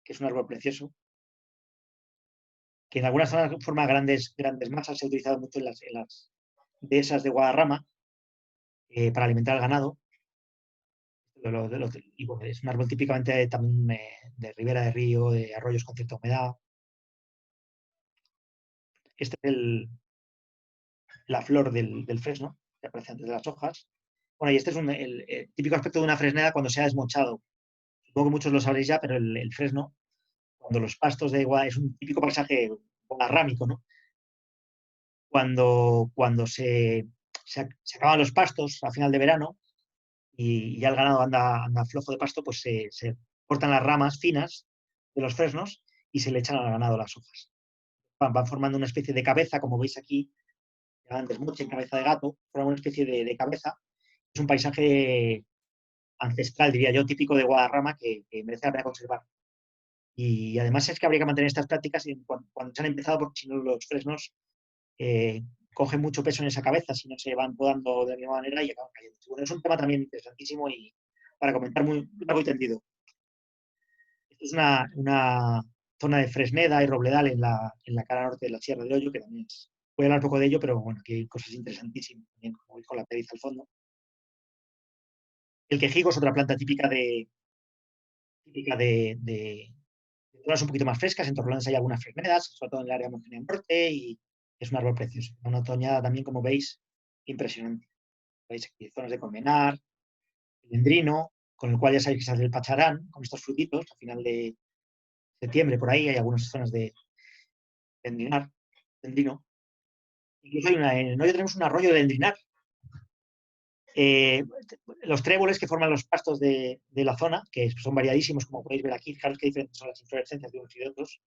que es un árbol precioso, que en algunas zonas forma grandes masas, se ha utilizado mucho en las dehesas de Guadarrama para alimentar al ganado. Y bueno, es un árbol típicamente también de ribera de río, de arroyos con cierta humedad. Esta es la flor del fresno, que aparece antes de las hojas. Bueno, y este es el típico aspecto de una fresneda cuando se ha desmochado. Supongo que muchos lo sabréis ya, pero el fresno, cuando los pastos de Guadalrama, es un típico paisaje guadarrámico, ¿no? Cuando se acaban los pastos a final de verano y ya el ganado anda flojo de pasto, pues se cortan las ramas finas de los fresnos y se le echan al ganado las hojas. Van formando una especie de cabeza, como veis aquí, llaman desmoche, cabeza de gato, forman una especie de cabeza. Es un paisaje ancestral, diría yo, típico de Guadarrama que merece la pena conservar. Y además es que habría que mantener estas prácticas cuando se han empezado, porque si no los fresnos cogen mucho peso en esa cabeza, si no se van podando de la misma manera y acaban cayendo. Bueno, es un tema también interesantísimo y para comentar muy largo y tendido. Esto es una zona de fresneda y robledal en la cara norte de la Sierra de Hoyo, que también voy a hablar un poco de ello, pero bueno, aquí hay cosas interesantísimas también, como veis con la periza al fondo. El quejigo es otra planta típica de zonas un poquito más frescas. En Torrelodones hay algunas fresnedas, sobre todo en el área montaña norte, y es un árbol precioso. Una otoñada también, como veis, impresionante. Veis aquí zonas de colmenar, el dendrino, con el cual ya sabéis que se hace el pacharán, con estos frutitos, a final de septiembre, por ahí hay algunas zonas de dendrino. Incluso en el Noyo tenemos un arroyo de dendrinar. Los tréboles que forman los pastos de la zona, que son variadísimos, como podéis ver aquí, fijaros qué diferentes son las inflorescencias de unos y de otros,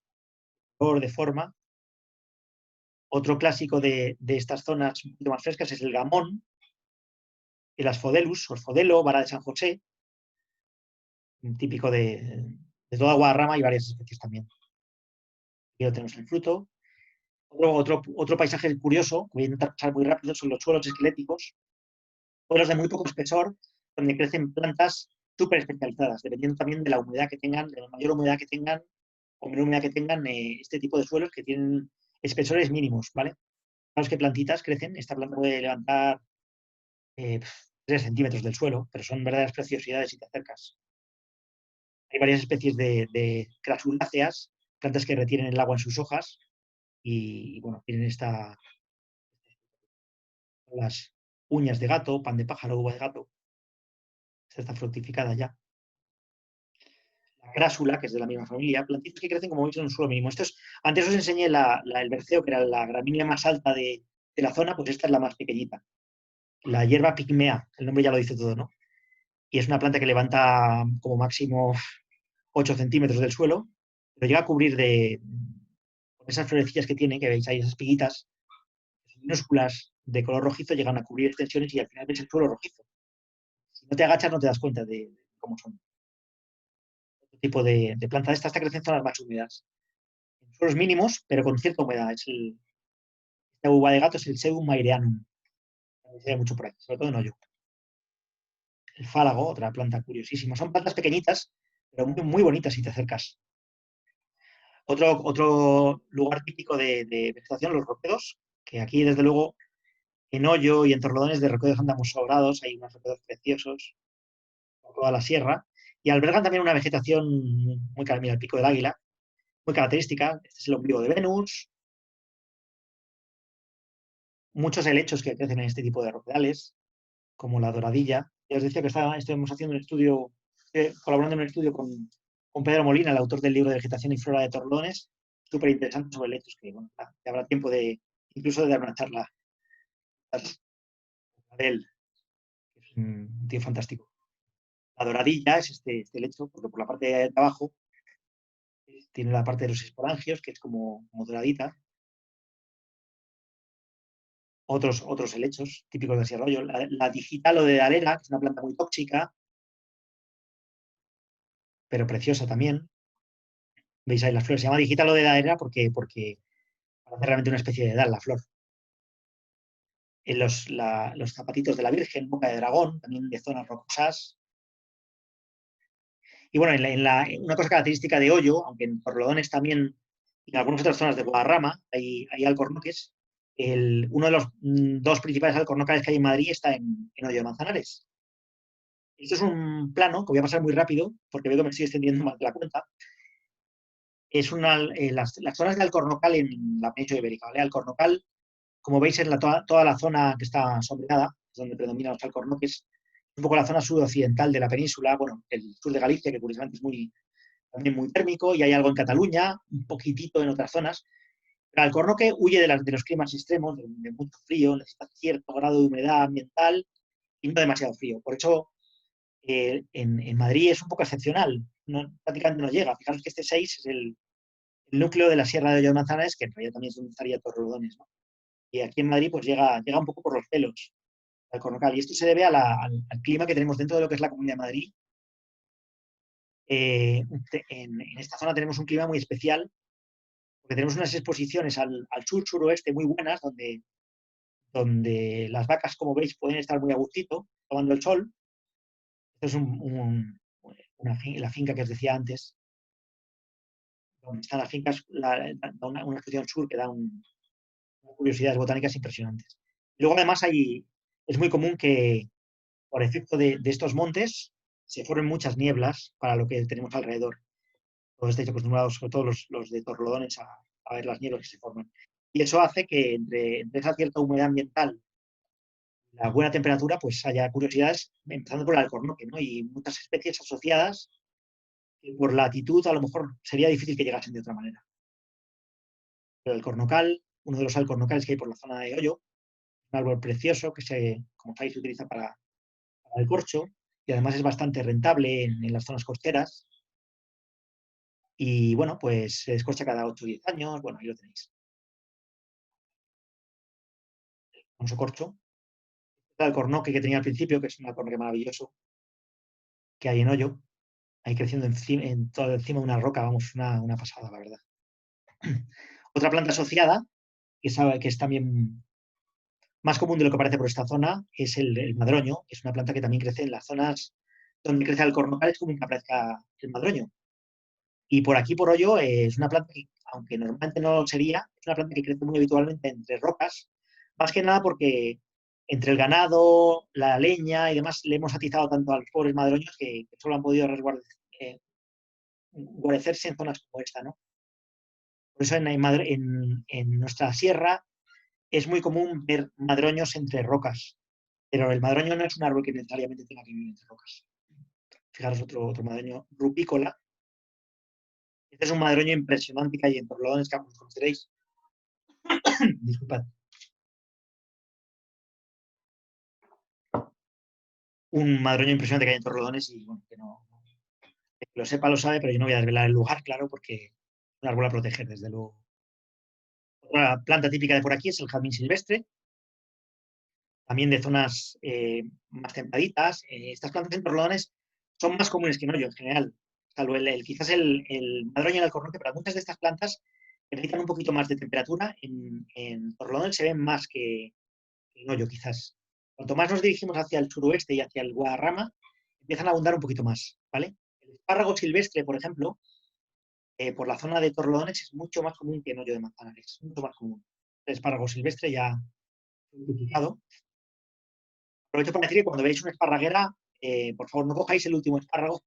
color, de forma. Otro clásico de estas zonas un poquito más frescas es el gamón, el asfodelus, orfodelo, vara de San José, típico de toda Guadarrama y varias especies también. Aquí lo tenemos el fruto. Otro paisaje curioso, que voy a intentar pasar muy rápido, son los suelos esqueléticos, suelos de muy poco espesor, donde crecen plantas súper especializadas, dependiendo también de la humedad que tengan, de la mayor humedad que tengan o menor humedad que tengan este tipo de suelos que tienen espesores mínimos, ¿vale? Fijaos qué plantitas crecen. Esta planta puede levantar 3 centímetros del suelo, pero son verdaderas preciosidades si te acercas. Hay varias especies de crasuláceas, plantas que retienen el agua en sus hojas y bueno, tienen las uñas de gato, pan de pájaro, uva de gato. Esta está fructificada ya. La crásula, que es de la misma familia, plantitas que crecen como veis en un suelo mínimo. Antes os enseñé el berceo, que era la gramínea más alta de la zona, pues esta es la más pequeñita. La hierba pigmea, el nombre ya lo dice todo, ¿no? Y es una planta que levanta como máximo 8 centímetros del suelo, pero llega a cubrir esas florecillas que tiene, que veis ahí, esas espiguitas minúsculas de color rojizo, llegan a cubrir extensiones y al final ves el suelo rojizo. Si no te agachas no te das cuenta de cómo son. Otro tipo de planta de esta crece en zonas más húmedas. En suelos mínimos, pero con cierta humedad. Esta uva de gato es el Sedum maireanum. Se ve mucho por ahí, sobre todo en hoyo. El fálago, otra planta curiosísima. Son plantas pequeñitas, pero muy, muy bonitas si te acercas. Otro lugar típico de vegetación, los roquedos, que aquí, desde luego, en Hoyo y en Torrelodones de roquedos andamos sobrados, hay unos roquedos preciosos por toda la sierra, y albergan también una vegetación muy cara, mira, el pico del águila, muy característica. Este es el ombligo de Venus, muchos helechos que crecen en este tipo de roquedales, como la doradilla. Ya os decía que estamos haciendo un estudio, colaborando en un estudio con Pedro Molina, el autor del libro de Vegetación y Flora de Torrelodones, súper interesante sobre helechos, que bueno, ya habrá tiempo de incluso de dar una charla de él, que es un tío fantástico. La doradilla es este helecho, porque por la parte de abajo tiene la parte de los esporangios, que es como doradita. Otros helechos típicos de Sierra Rollo. La digital o de Dalera, que es una planta muy tóxica, pero preciosa también. Veis ahí las flores. Se llama digital o de Dalera porque parece realmente una especie de edad la flor. En los zapatitos de la Virgen, boca de dragón, también de zonas rocosas. Y bueno, una cosa característica de Hoyo, aunque en Torrelodones también y en algunas otras zonas de Guadarrama hay alcornoques, uno de los dos principales alcornocales que hay en Madrid está en Hoyo de Manzanares. Esto es un plano que voy a pasar muy rápido porque veo que me estoy extendiendo más de la cuenta. Las zonas de alcornocal en la península ibérica. ¿Vale? Alcornocal, como veis, es toda la zona que está sombreada, es donde predominan los alcornoques. Un poco la zona sudoccidental de la península, bueno, el sur de Galicia, que curiosamente es también muy térmico, y hay algo en Cataluña, un poquitito en otras zonas. Pero el alcornoque huye de los climas extremos, de mucho frío, necesita cierto grado de humedad ambiental y no demasiado frío. Por eso, en Madrid es un poco excepcional, prácticamente no llega. Fijaros que este 6 es el núcleo de la Sierra de Hoyo de Manzanares, que en realidad también es donde estaría Torrelodones, ¿no? Y aquí en Madrid pues llega un poco por los pelos al cornocal. Y esto se debe al clima que tenemos dentro de lo que es la Comunidad de Madrid. En esta zona tenemos un clima muy especial, porque tenemos unas exposiciones al sur-suroeste muy buenas, donde las vacas, como veis, pueden estar muy a gustito, tomando el sol. Esta es la finca que os decía antes, donde están las fincas, una exposición sur que da unas curiosidades botánicas impresionantes. Y luego, además, es muy común que, por efecto de estos montes, se formen muchas nieblas para lo que tenemos alrededor. Todos estáis acostumbrados, sobre todo los de Torrelodones, a ver las nieblas que se forman. Y eso hace que entre esa cierta humedad ambiental y la buena temperatura, pues haya curiosidades, empezando por el alcornoque, ¿no? Y muchas especies asociadas que por la latitud a lo mejor sería difícil que llegasen de otra manera. Pero el cornocal, uno de los alcornocales que hay por la zona de Hoyo, un árbol precioso que como sabéis, se utiliza para el corcho y además es bastante rentable en las zonas costeras. Y bueno, pues se descorcha cada 8 o 10 años. Bueno, ahí lo tenéis. Un socorcho. El alcornoque que tenía al principio, que es un alcornoque maravilloso, que hay en Hoyo, ahí creciendo todo encima de una roca, vamos, una pasada, la verdad. Otra planta asociada, que es también más común de lo que parece por esta zona, es el madroño, que es una planta que también crece en las zonas donde crece el alcornocal, es común que aparezca el madroño. Y por aquí, por Hoyo, es una planta que, aunque normalmente no lo sería, es una planta que crece muy habitualmente entre rocas, más que nada porque entre el ganado, la leña y demás, le hemos atizado tanto a los pobres madroños que solo han podido guarecerse en zonas como esta, ¿no? Por eso en nuestra sierra es muy común ver madroños entre rocas, pero el madroño no es un árbol que necesariamente tenga que vivir entre rocas. Fijaros otro madroño rupícola. Este es un madroño impresionante que hay en Torrelodones, que conoceréis. Disculpad. Un madroño impresionante que hay en Torrelodones y bueno, que lo sepa lo sabe, pero yo no voy a desvelar el lugar, claro, porque es un árbol a proteger, desde luego. Otra planta típica de por aquí es el jazmín silvestre, también de zonas más templaditas. Estas plantas en Torrelodones son más comunes que en Hoyo en general, salvo quizás el madroño y el alcornoque, pero muchas de estas plantas necesitan un poquito más de temperatura. En Torrelodones se ven más que en Hoyo, quizás. Cuanto más nos dirigimos hacia el suroeste y hacia el Guadarrama, empiezan a abundar un poquito más, ¿vale? El espárrago silvestre, por ejemplo, por la zona de Torrelodones es mucho más común que en Hoyo de Manzanares, mucho más común. El espárrago silvestre ya identificado. Aprovecho para decir que cuando veáis una esparraguera, por favor, no cojáis el último espárrago.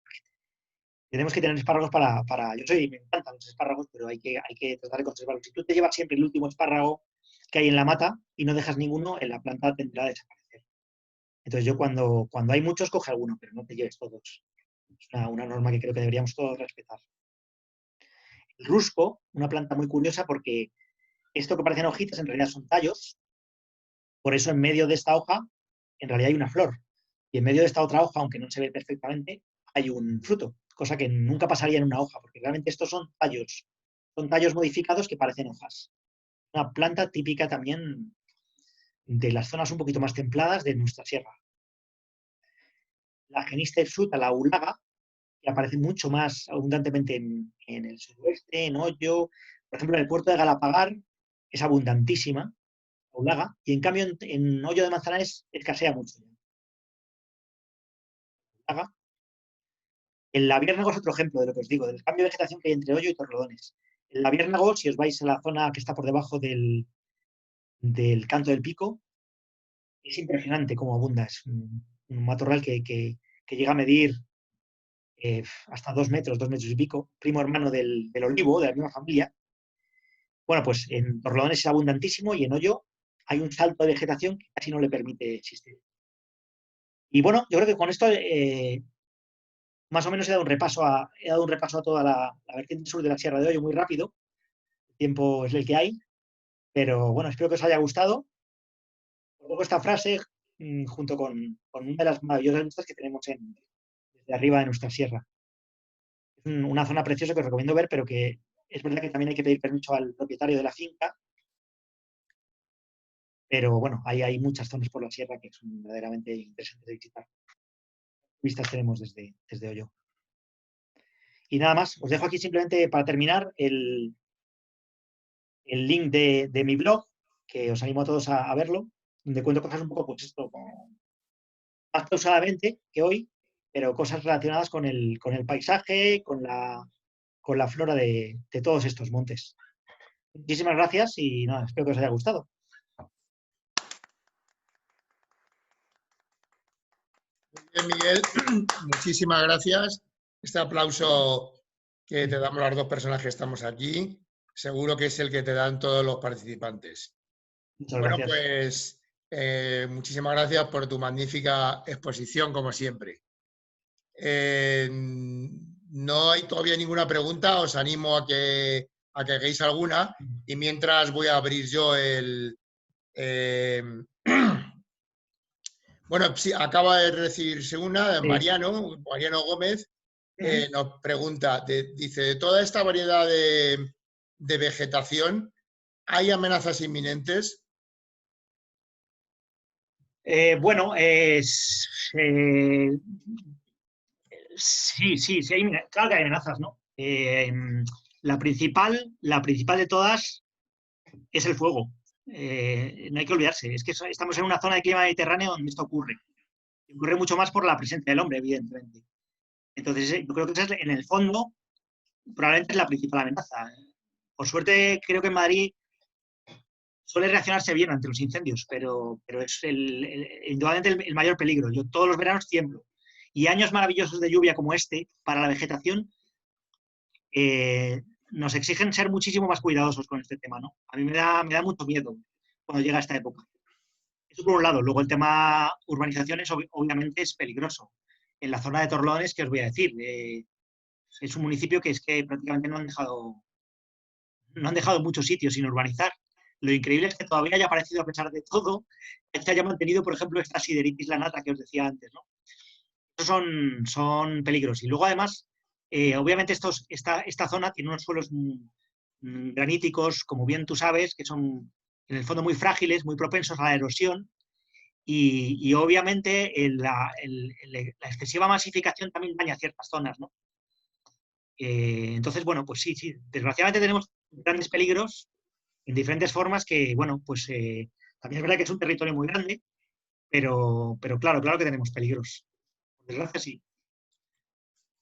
Tenemos que tener espárragos me encantan los espárragos, pero hay que tratar de conservarlos. Si tú te llevas siempre el último espárrago que hay en la mata y no dejas ninguno, en la planta tendrá a desaparecer. Entonces yo cuando hay muchos, coge alguno, pero no te lleves todos. Es una norma que creo que deberíamos todos respetar. El rusco, una planta muy curiosa porque esto que parecen hojitas en realidad son tallos. Por eso en medio de esta hoja en realidad hay una flor. Y en medio de esta otra hoja, aunque no se ve perfectamente, hay un fruto, cosa que nunca pasaría en una hoja, porque realmente estos son tallos modificados que parecen hojas. Una planta típica también de las zonas un poquito más templadas de nuestra sierra. La genista hirsuta, la ulaga, que aparece mucho más abundantemente en el suroeste, en Hoyo, por ejemplo, en el puerto de Galapagar es abundantísima, la ulaga, y en cambio en Hoyo de Manzanares escasea mucho. Ulaga. El labiérnago es otro ejemplo de lo que os digo, del cambio de vegetación que hay entre Hoyo y Torrelodones. El labiérnago, si os vais a la zona que está por debajo del Canto del Pico, es impresionante cómo abunda. Es un matorral que llega a medir hasta 2 metros, 2 metros y pico, primo hermano del olivo, de la misma familia. Bueno, pues en Torrelodones es abundantísimo y en Hoyo hay un salto de vegetación que casi no le permite existir. Y bueno, yo creo que con esto más o menos he dado un repaso a toda la vertiente sur de la Sierra de Hoyo muy rápido. El tiempo es el que hay, pero bueno, espero que os haya gustado. Os dejo esta frase junto con una de las maravillosas vistas que tenemos desde arriba de nuestra sierra. Es una zona preciosa que os recomiendo ver, pero que es verdad que también hay que pedir permiso al propietario de la finca. Pero bueno, hay muchas zonas por la sierra que son verdaderamente interesantes de visitar. Vistas tenemos desde Hoyo. Y nada más, os dejo aquí simplemente para terminar el link de mi blog, que os animo a todos a verlo, donde cuento cosas un poco, pues esto, más pausadamente que hoy, pero cosas relacionadas con el paisaje, con la flora de todos estos montes. Muchísimas gracias y nada, espero que os haya gustado. Muy bien, Miguel, muchísimas gracias. Este aplauso que te damos las dos personas que estamos aquí, seguro que es el que te dan todos los participantes. Muchas Bueno, gracias. pues muchísimas gracias por tu magnífica exposición, como siempre. No hay todavía ninguna pregunta, os animo a que hagáis alguna y mientras voy a abrir yo el... Bueno, sí, acaba de recibirse una de Mariano Gómez, nos pregunta, dice, de toda esta variedad de vegetación, ¿hay amenazas inminentes? Bueno, sí, claro que hay amenazas, ¿no? La principal de todas es el fuego. No hay que olvidarse, es que estamos en una zona de clima mediterráneo donde esto ocurre. Ocurre mucho más por la presencia del hombre, evidentemente. Entonces, yo creo que esa es, en el fondo, probablemente es la principal amenaza. Por suerte, creo que en Madrid suele reaccionarse bien ante los incendios, pero es indudablemente el mayor peligro. Yo todos los veranos tiemblo. Y años maravillosos de lluvia como este, para la vegetación, nos exigen ser muchísimo más cuidadosos con este tema, ¿no? A mí me da mucho miedo cuando llega esta época. Eso por un lado. Luego el tema urbanizaciones obviamente es peligroso. En la zona de Torlones, ¿qué os voy a decir? Es un municipio que es que prácticamente no han dejado muchos sitios sin urbanizar. Lo increíble es que todavía haya aparecido, a pesar de todo, que se haya mantenido, por ejemplo, esta sideritis lanata que os decía antes, ¿no? Esos son peligros. Y luego, además, obviamente esta zona tiene unos suelos graníticos, como bien tú sabes, que son en el fondo muy frágiles, muy propensos a la erosión. Y obviamente la excesiva masificación también daña ciertas zonas, ¿no? Entonces, bueno, pues sí, desgraciadamente tenemos grandes peligros en diferentes formas que, bueno, pues también es verdad que es un territorio muy grande, pero claro que tenemos peligros. Por desgracia, sí.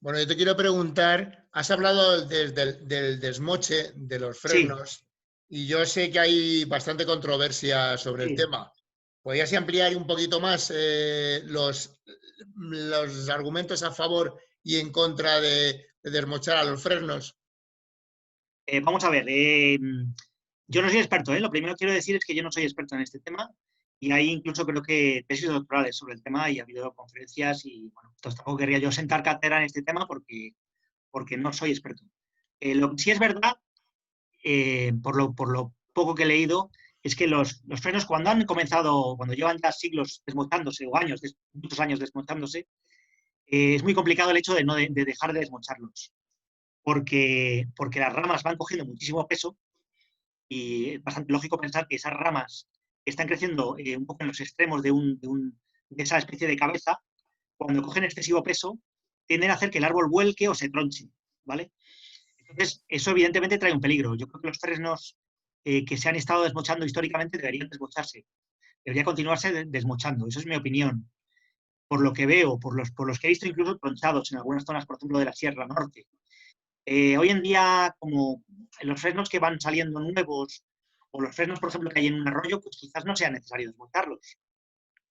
Bueno, yo te quiero preguntar, has hablado del desmoche de los Sí, frenos y yo sé que hay bastante controversia sobre el sí. tema. ¿Podrías ampliar un poquito más los argumentos a favor y en contra de desmochar a los frenos? Vamos a ver, yo no soy experto, ¿eh? Lo primero que quiero decir es que yo no soy experto en este tema y hay incluso creo que tesis doctorales sobre el tema y ha habido conferencias y bueno, entonces tampoco querría yo sentar cátedra en este tema porque no soy experto. Lo que sí es verdad, por lo poco que he leído, es que los frenos cuando han comenzado, cuando llevan ya siglos desmochándose o años, muchos años desmochándose, es muy complicado el hecho de dejar de desmocharlos porque las ramas van cogiendo muchísimo peso y es bastante lógico pensar que esas ramas que están creciendo un poco en los extremos de esa especie de cabeza, cuando cogen excesivo peso, tienden a hacer que el árbol vuelque o se tronche, ¿vale? Entonces, eso evidentemente trae un peligro. Yo creo que los frenos que se han estado desmochando históricamente deberían desmocharse. Debería continuarse desmochando. Eso es mi opinión. Por lo que veo, por los que he visto incluso tronchados en algunas zonas, por ejemplo, de la Sierra Norte. Hoy en día, como los fresnos que van saliendo nuevos, o los fresnos, por ejemplo, que hay en un arroyo, pues quizás no sea necesario desmontarlos,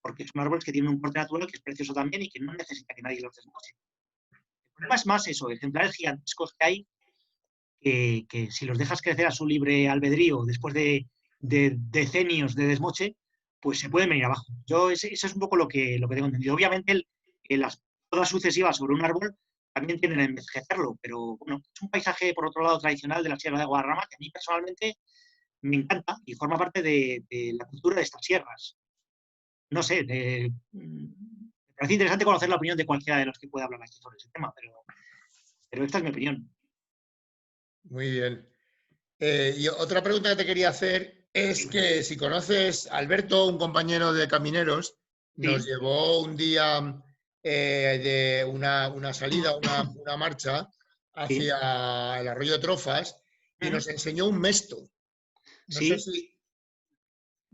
porque son árboles que tienen un porte natural que es precioso también y que no necesita que nadie los desmonte. El problema es más eso, ejemplares gigantescos que hay, que si los dejas crecer a su libre albedrío después de decenios de desmoche, pues se pueden venir abajo. Eso es un poco lo que tengo entendido. Obviamente, las podas sucesivas sobre un árbol también tienden a envejecerlo, pero bueno, es un paisaje, por otro lado, tradicional de la Sierra de Guadarrama que a mí personalmente me encanta y forma parte de la cultura de estas sierras. No sé, me parece interesante conocer la opinión de cualquiera de los que pueda hablar aquí sobre ese tema, pero esta es mi opinión. Muy bien. Y otra pregunta que te quería hacer es Sí, que si conoces a Alberto, un compañero de camineros, nos sí, llevó un día de una salida, una marcha sí. hacia el arroyo de Trofas y nos enseñó un mesto. No sé Sí. si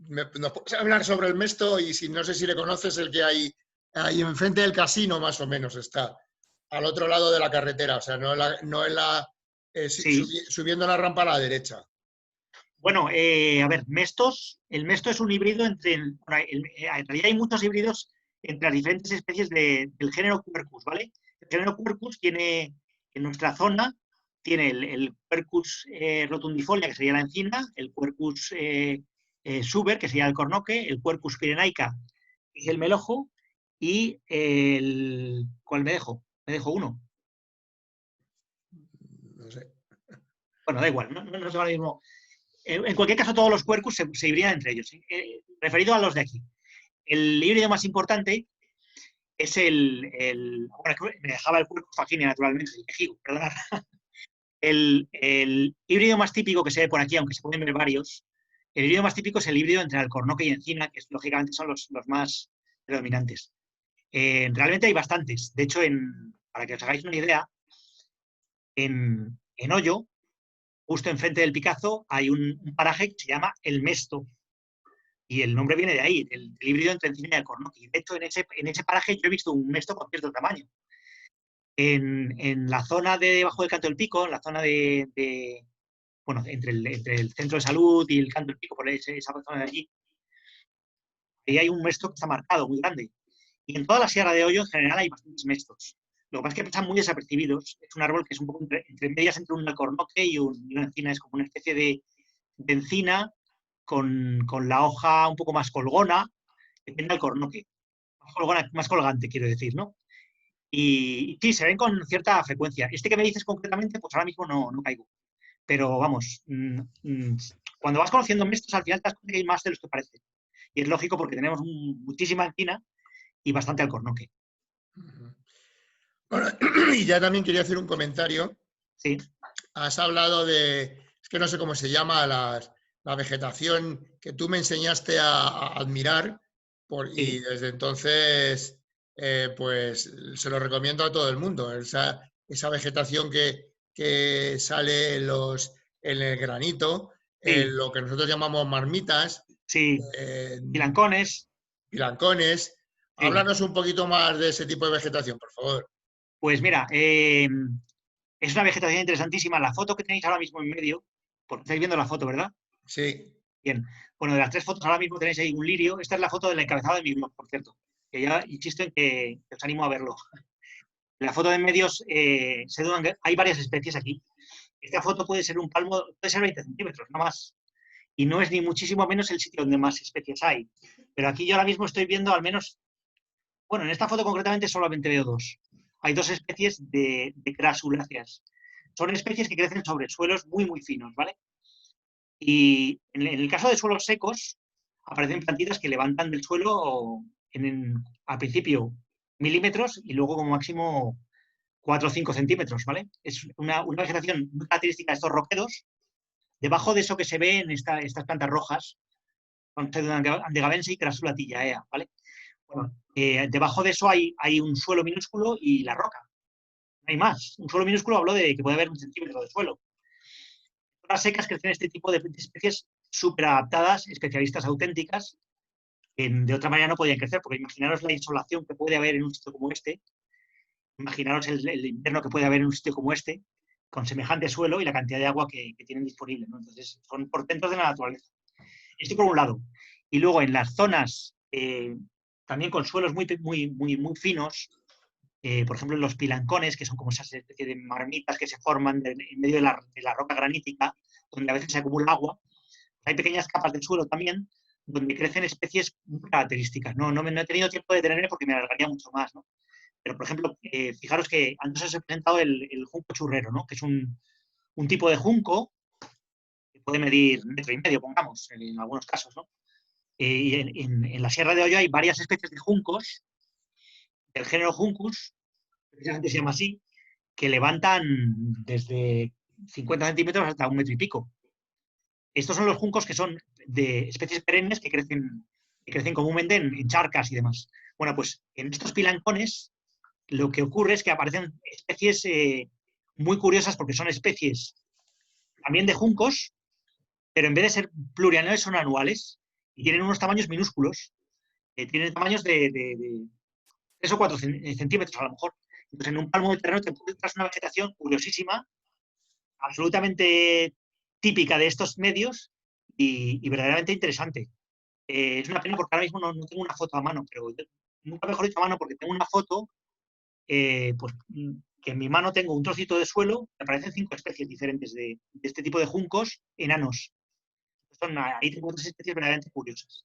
nos puedes hablar sobre el mesto y si no sé si le conoces el que hay ahí enfrente del casino, más o menos está, al otro lado de la carretera, o sea, Sí. subiendo la rampa a la derecha. Bueno, a ver, el mesto es un híbrido en realidad hay muchos híbridos entre las diferentes especies del género Quercus, ¿vale? El género Quercus tiene, en nuestra zona, tiene el Quercus rotundifolia, que sería la encina, el Quercus suber, que sería el cornoque, el Quercus pirenaica, que es el melojo, y ¿cuál me dejo? Me dejo uno. No sé. Bueno, da igual, no es ahora mismo. En cualquier caso, todos los Quercus se híbridan entre ellos. Referido a los de aquí. El híbrido más importante es bueno, me dejaba el Quercus faginia, naturalmente, el quejigo, perdonad. El híbrido más típico que se ve por aquí, aunque se pueden ver varios, el híbrido más típico es el híbrido entre alcornoque y encina, que lógicamente son los más predominantes. Realmente hay bastantes. De hecho, para que os hagáis una idea, en Hoyo, justo enfrente del Picazo, hay un paraje que se llama El Mesto. Y el nombre viene de ahí, del híbrido entre encina y alcornoque. Y de hecho, en ese paraje yo he visto un mesto con cierto tamaño. En la zona de debajo del Canto del Pico, en la zona bueno, entre el centro de salud y el Canto del Pico, por esa zona de allí, ahí hay un mesto que está marcado, muy grande. Y en toda la Sierra de Hoyo, en general, hay bastantes mestos. Lo que pasa es que están muy desapercibidos. Es un árbol que es un poco entre medias entre un alcornoque y una encina. Es como una especie de encina con la hoja un poco más colgona, que tiene alcornoque. Más colgante, quiero decir, ¿no? Y sí, se ven con cierta frecuencia. Este que me dices concretamente, pues ahora mismo no caigo. Pero vamos, cuando vas conociendo estos, al final te das cuenta que hay más de los que parece. Y es lógico porque tenemos muchísima encina y bastante alcornoque. Bueno, y ya también quería hacer un comentario. Sí, Has hablado es que no sé cómo se llama, la vegetación que tú me enseñaste a admirar y desde entonces pues se lo recomiendo a todo el mundo. Esa vegetación que sale en el granito, en lo que nosotros llamamos marmitas, sí, pilancones. pilancones. Sí. Háblanos un poquito más de ese tipo de vegetación, por favor. Pues mira, es una vegetación interesantísima. La foto que tenéis ahora mismo en medio, porque estáis viendo la foto, ¿verdad? Sí. Bien. Bueno, de las 3 fotos ahora mismo tenéis ahí un lirio. Esta es la foto del encabezado de mi blog, por cierto, que ya insisto en que os animo a verlo. En la foto de medios hay varias especies aquí. Esta foto puede ser un palmo, puede ser 20 centímetros, no más. Y no es ni muchísimo menos el sitio donde más especies hay. Pero aquí yo ahora mismo estoy viendo al menos, bueno, en esta foto concretamente solamente veo 2. Hay 2 especies de crasuláceas. Son especies que crecen sobre suelos muy, muy finos, ¿vale? Y en el caso de suelos secos, aparecen plantitas que levantan del suelo al principio milímetros y luego como máximo 4 o 5 centímetros, ¿vale? Es una vegetación muy característica de estos roquedos. Debajo de eso que se ve en estas plantas rojas, Andegavense y Crassula tillaea, ¿vale? Bueno, debajo de eso hay un suelo minúsculo y la roca. No hay más. Un suelo minúsculo hablo de que puede haber 1 centímetro de suelo. Las secas crecen este tipo de especies súper adaptadas, especialistas auténticas, que de otra manera no podían crecer, porque imaginaros la insolación que puede haber en un sitio como este, imaginaros el invierno que puede haber en un sitio como este, con semejante suelo y la cantidad de agua que tienen disponible, ¿no? Entonces, son portentos de la naturaleza. Esto por un lado. Y luego en las zonas también con suelos muy, muy, muy, muy finos, por ejemplo, en los pilancones, que son como esas especie de marmitas que se forman en medio de la roca granítica, donde a veces se acumula agua. Hay pequeñas capas del suelo también, donde crecen especies muy características. No he tenido tiempo de detenerme porque me alargaría mucho más, ¿no? Pero, por ejemplo, fijaros que antes os he presentado el junco churrero, ¿no? Que es un tipo de junco que puede medir 1,5 metros, pongamos, en algunos casos, ¿no? Y en la Sierra de Hoyo hay varias especies de juncos del género Juncus, precisamente se llama así, que levantan desde 50 centímetros hasta 1 metro y pico. Estos son los juncos que son de especies perennes que crecen comúnmente en charcas y demás. Bueno, pues en estos pilancones lo que ocurre es que aparecen especies muy curiosas porque son especies también de juncos, pero en vez de ser plurianuales son anuales y tienen unos tamaños minúsculos. Tienen tamaños de 3 o 4 centímetros a lo mejor. Entonces, en un palmo de terreno te encuentras una vegetación curiosísima, absolutamente típica de estos medios y verdaderamente interesante. Es una pena porque ahora mismo no tengo una foto a mano, pero nunca mejor dicho a mano porque tengo una foto, pues, que en mi mano tengo un trocito de suelo, me aparecen 5 especies diferentes de este tipo de juncos enanos. Ahí tengo 3 especies verdaderamente curiosas.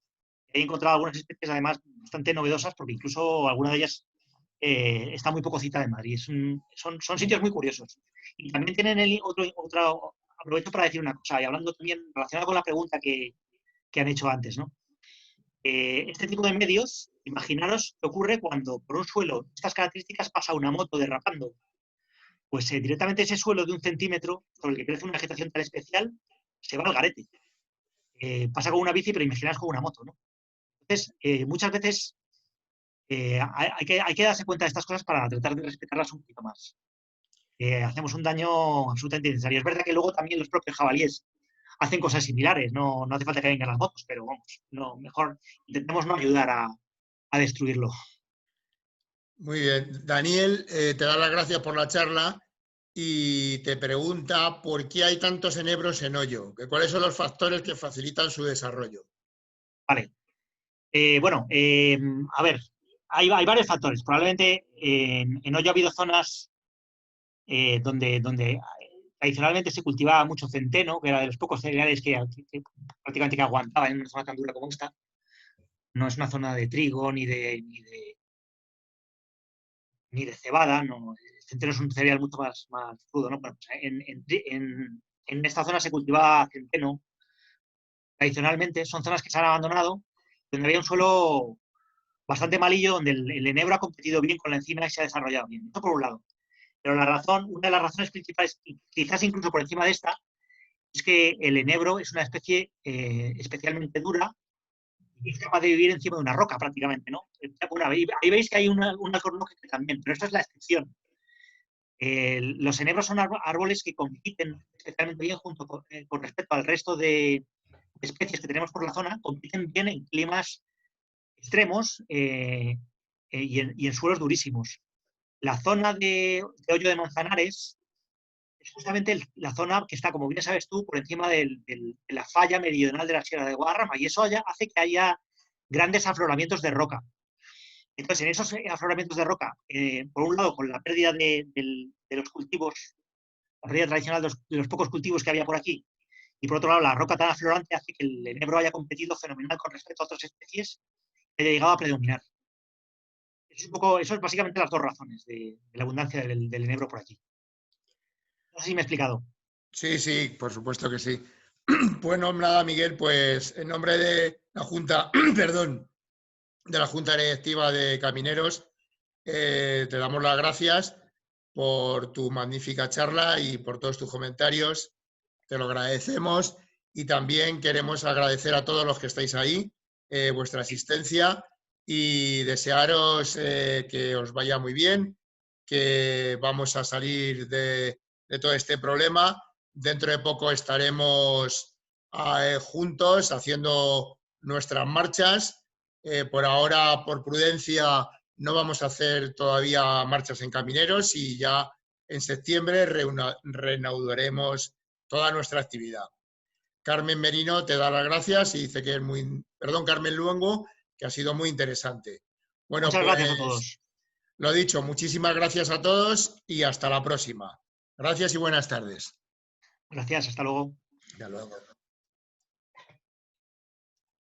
He encontrado algunas especies además bastante novedosas porque incluso alguna de ellas está muy poco citada en Madrid. Son sitios muy curiosos. Y también tienen aprovecho para decir una cosa, y hablando también relacionado con la pregunta que han hecho antes, ¿no? Este tipo de medios, imaginaros qué ocurre cuando por un suelo de estas características pasa una moto derrapando. Pues directamente ese suelo de 1 centímetro, sobre el que crece una vegetación tan especial, se va al garete. Pasa con una bici, pero imaginaos con una moto, ¿no? Entonces, muchas veces hay que darse cuenta de estas cosas para tratar de respetarlas un poquito más. Hacemos un daño absolutamente innecesario. Es verdad que luego también los propios jabalíes hacen cosas similares, no hace falta que vengan las motos, pero vamos, mejor intentemos no ayudar a destruirlo. Muy bien. Daniel, te da las gracias por la charla y te pregunta por qué hay tantos enebros en Hoyo, cuáles son los factores que facilitan su desarrollo. Vale. Bueno, a ver, hay varios factores. Probablemente en Hoyo ha habido zonas donde tradicionalmente se cultivaba mucho centeno, que era de los pocos cereales que prácticamente que aguantaba en una zona tan dura como esta. No es una zona de trigo ni de cebada, no. El centeno es un cereal mucho más crudo, ¿no? Bueno, pues en esta zona se cultivaba centeno. Tradicionalmente son zonas que se han abandonado, donde había un suelo bastante malillo, donde el enebro ha competido bien con la encina y se ha desarrollado bien. Esto por un lado. Pero una de las razones principales, quizás incluso por encima de esta, es que el enebro es una especie especialmente dura y es capaz de vivir encima de una roca prácticamente, ¿no? Bueno, ahí veis que hay un alcornoque que también, pero esta es la excepción. Los enebros son árboles que compiten especialmente bien con respecto al resto de especies que tenemos por la zona, compiten bien en climas extremos y en suelos durísimos. La zona de Hoyo de Manzanares es justamente la zona que está, como bien sabes tú, por encima de la falla meridional de la Sierra de Guadarrama, y eso hace que haya grandes afloramientos de roca. Entonces, en esos afloramientos de roca, por un lado, con la pérdida de los cultivos, la pérdida tradicional de los pocos cultivos que había por aquí, y por otro lado, la roca tan aflorante hace que el enebro haya competido fenomenal con respecto a otras especies y haya llegado a predominar. Eso es básicamente las dos razones de la abundancia del enebro por aquí. No sé si me he explicado. Sí, sí, por supuesto que sí. Bueno, nada, Miguel, pues en nombre de la Junta, perdón, de la Junta Directiva de Camineros, te damos las gracias por tu magnífica charla y por todos tus comentarios. Te lo agradecemos y también queremos agradecer a todos los que estáis ahí vuestra asistencia y desearos que os vaya muy bien, que vamos a salir de todo este problema. Dentro de poco estaremos juntos haciendo nuestras marchas. Por ahora, por prudencia, no vamos a hacer todavía marchas en Camineros y ya en septiembre reanudaremos toda nuestra actividad. Carmen Merino te da las gracias y dice que es muy... Perdón, Carmen Luengo, que ha sido muy interesante. Bueno, Muchas gracias a pues todos. lo dicho, muchísimas gracias a todos y hasta la próxima. Gracias y buenas tardes. Gracias, hasta luego. Hasta luego.